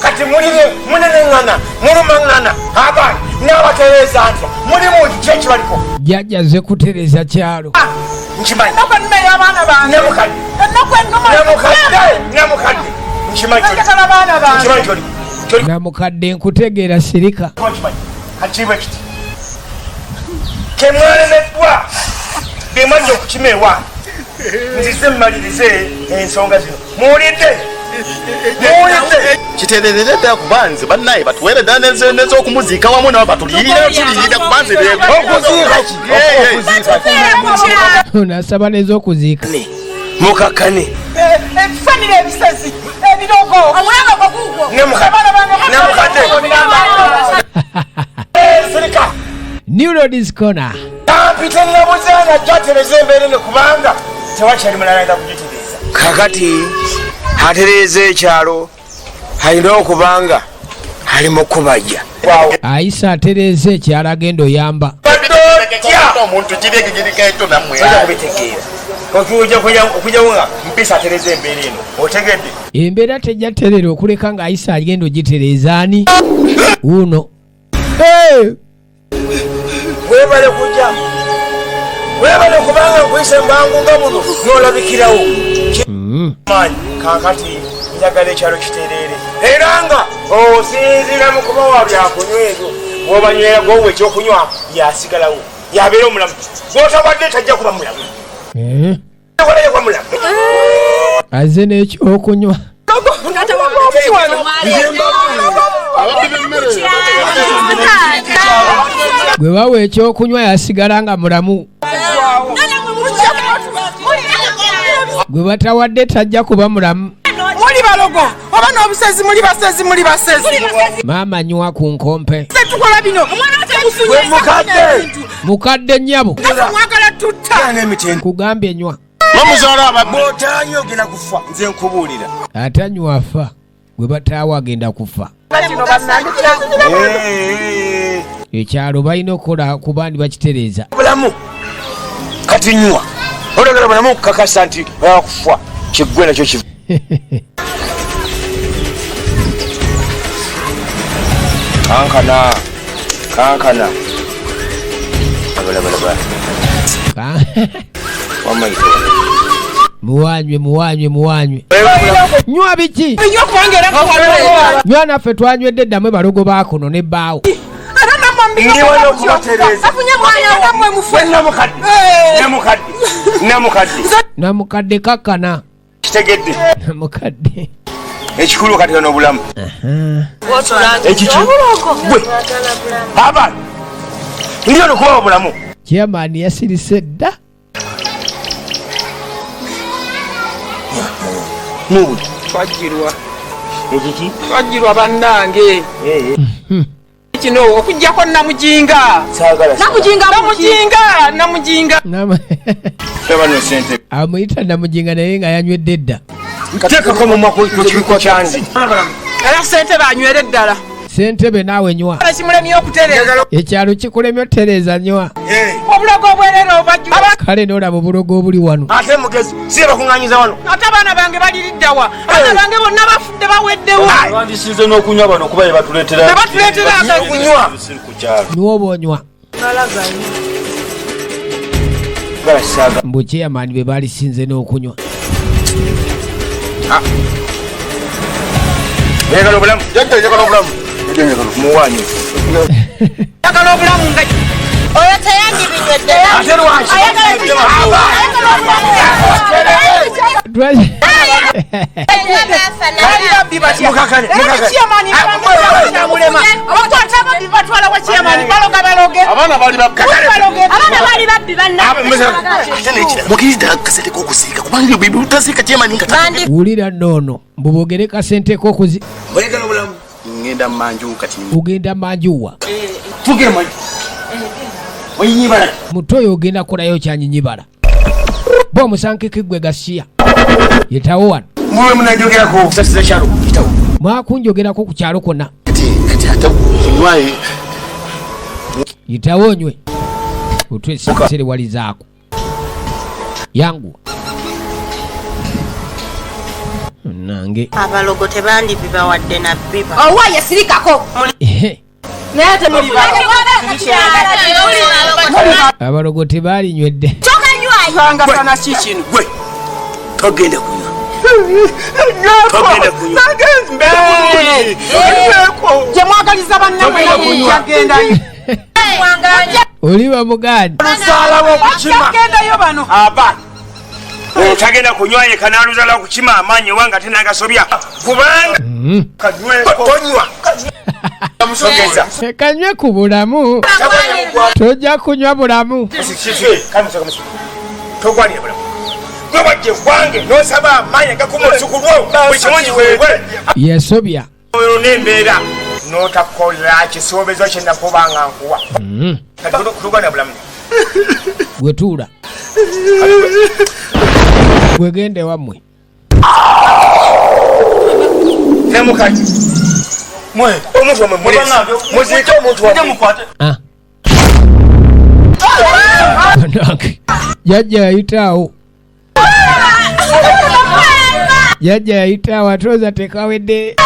Kati muneneŋŋana, mulumaŋŋana, abaana n'abatereeza ntya. Muli mungi ki ekibaliko? Jjajja ze kutereeza kyalo. Nkimanyi. Namukadde. Nkimanyi kyoli. Namukadde nkutegeera sirika. Kakiibwe kiti. Kemwalemeddwa bye mwajja okukima ewa. Nzize mmalirize ensonga zino. Muwulidde? Kiteererere ddala kuba nze bannaye batuweere ddala n'ez'okumuziika wamu nabo batuliyirira kuba nze okuziika ki? Nasaba n'ez'okuziika. Mukakane. Ebifanire ebisazi ebirogo omulanga gwaguugwo New Roads Corner. Tampite nabuzanga jatereza embeera eno kubanga tewakyali mulala ayinza kugitereeza. Kakati atereeza ekyalo alina okubanga ali mu kubajja. Ayisa atereeza ekyalo agenda oyamba. omuntu kirigirika ekyo nammwe. Okujja nga mpisa atereeza embeera eno otegedde. Embeera tejja terera okuleka nga Ayisa agenda ogitereeza ani? Uno. Webale kujja. Webale kubanga nkuyise mbangu nga buno n'olabikirawo. Maanyi kaakati njagala ekyalo kitereere. Era nga osinziira mu kubawa byakunywa ebyo bw'obanywera gwowe ekyokunywa yasigalawo yabeera omulamu. Bw'otabadde tajja kuba mulamu. Aze n'ekyokunywa. Gwe bawa ekyokunywa yasigala nga mulamu. Gwe batawadde tajja kuba mulamu. Muli balogo oba n'obusezi muli basezi. Maama nywa ku nkompe. Tukola bino Mukadde nnyabo. mwagala tutta Kugambye nywa. Bamuzaala ababootanyo ogenda kufa nze nkubuulira. Atanywa afa. Gwe bataawa agenda kufa. Ekyalo balina okukola kuba ndi bakitereeza. Bulamu kati nywa olagala bulamu okukakasa nti kufa kiggwe nakyo kiva. kankana muwanywe nywa biki nywa naffe twanywedde ddamu balogo baakuno ne bbaawo. Namukadde kakkana. Kitegedde. Namukadde. Ekikulu kati ono obulamu. Ekiki? Gwe. Aba. Ndi ono kuba obulamu. Chairman yasirise dda. Nubu. twajirwa Ekiki? twajirwa bannange kino okujjako namujinga Tabano sente. Amuyita namujinga naye nga yanywedde dda. Kateekako mu kibiko kyanzi. era sente banywera eddala Ssentebe naawe nywa. kimulemye okutereeza Ekyalo kikulemye otereeza nywa. obulogo obwerera obajjula Kale n'olaba obulogo obuli wano. Ate mugezi si bakuŋŋanyiza wano. ate abaana bange baliriddawa abaana bange bonna bafudde baweddewo Bandisize n'okunywa bano kuba batuleetera nebatuleetera Okunywa. Nywa oba onywa. Balasaga. Mbu chairman be balisinze n'okunywa. Oyagala obulamu? Njagala obulamu. Muwanyi. ayagala obulamu nga oyo teyandibinywedde Ate lwaki? Mukakane. Abaana bali mukirida kasente kokusiika kubanga bibi utasiika kyemani nkata Wulira nnono mbu boogere kasente k'okuzi. oyagala obulamu? ngenda manju kati Ogenda manjuwa. Tugema. Oyinyibala. Muto oyo ogenda kukolayo kyanyinyibala. Bo omusankike gwe gasiya. Yetawo wano. Muwe munanjogerako. Sasira kyalo. Kitawo. Mwakunjogerako ku kyalo konna. kati ate kunywaye Yitawo onywe. Otweserewalizaako. Yangu. Nange. abalogo tebandibibawadde na biba owaye sirikako naye temuli Abalogo tebalinywedde. tangasana ki kino Gwe. Togenda kunywa. Togenda kunywa. gye mwagaliza bannamwe nagendayo Oli bamugani. Lusaalawo okukima. gendayo bano Aba. Tagenda kunywa ye kanaaluzala okukima amaanyi wanga tenagasobya. Kubanga kanyweko. Tonywa. Amusogeza. Kanywe ku bulamu. Tojja kunywa bulamu. Togwanira bulamu. Gwe wajje wange n'osaba amaanyi agakuma olusuku lwo buli kimu nkiweebwe. Yasobya. Oyo n'embeera n'otakola kisobezo kye nakubanga nkuwa. Kati togwanira bulamu. Gwe tuula. Gwe gende wammwe. Nemukati. Mwe omuntu omwe mulezi. Muziike omuntu wammwe. Ah. Nange. Jajja yayitaawo. Jajja yayitaawo atoza tekawedde.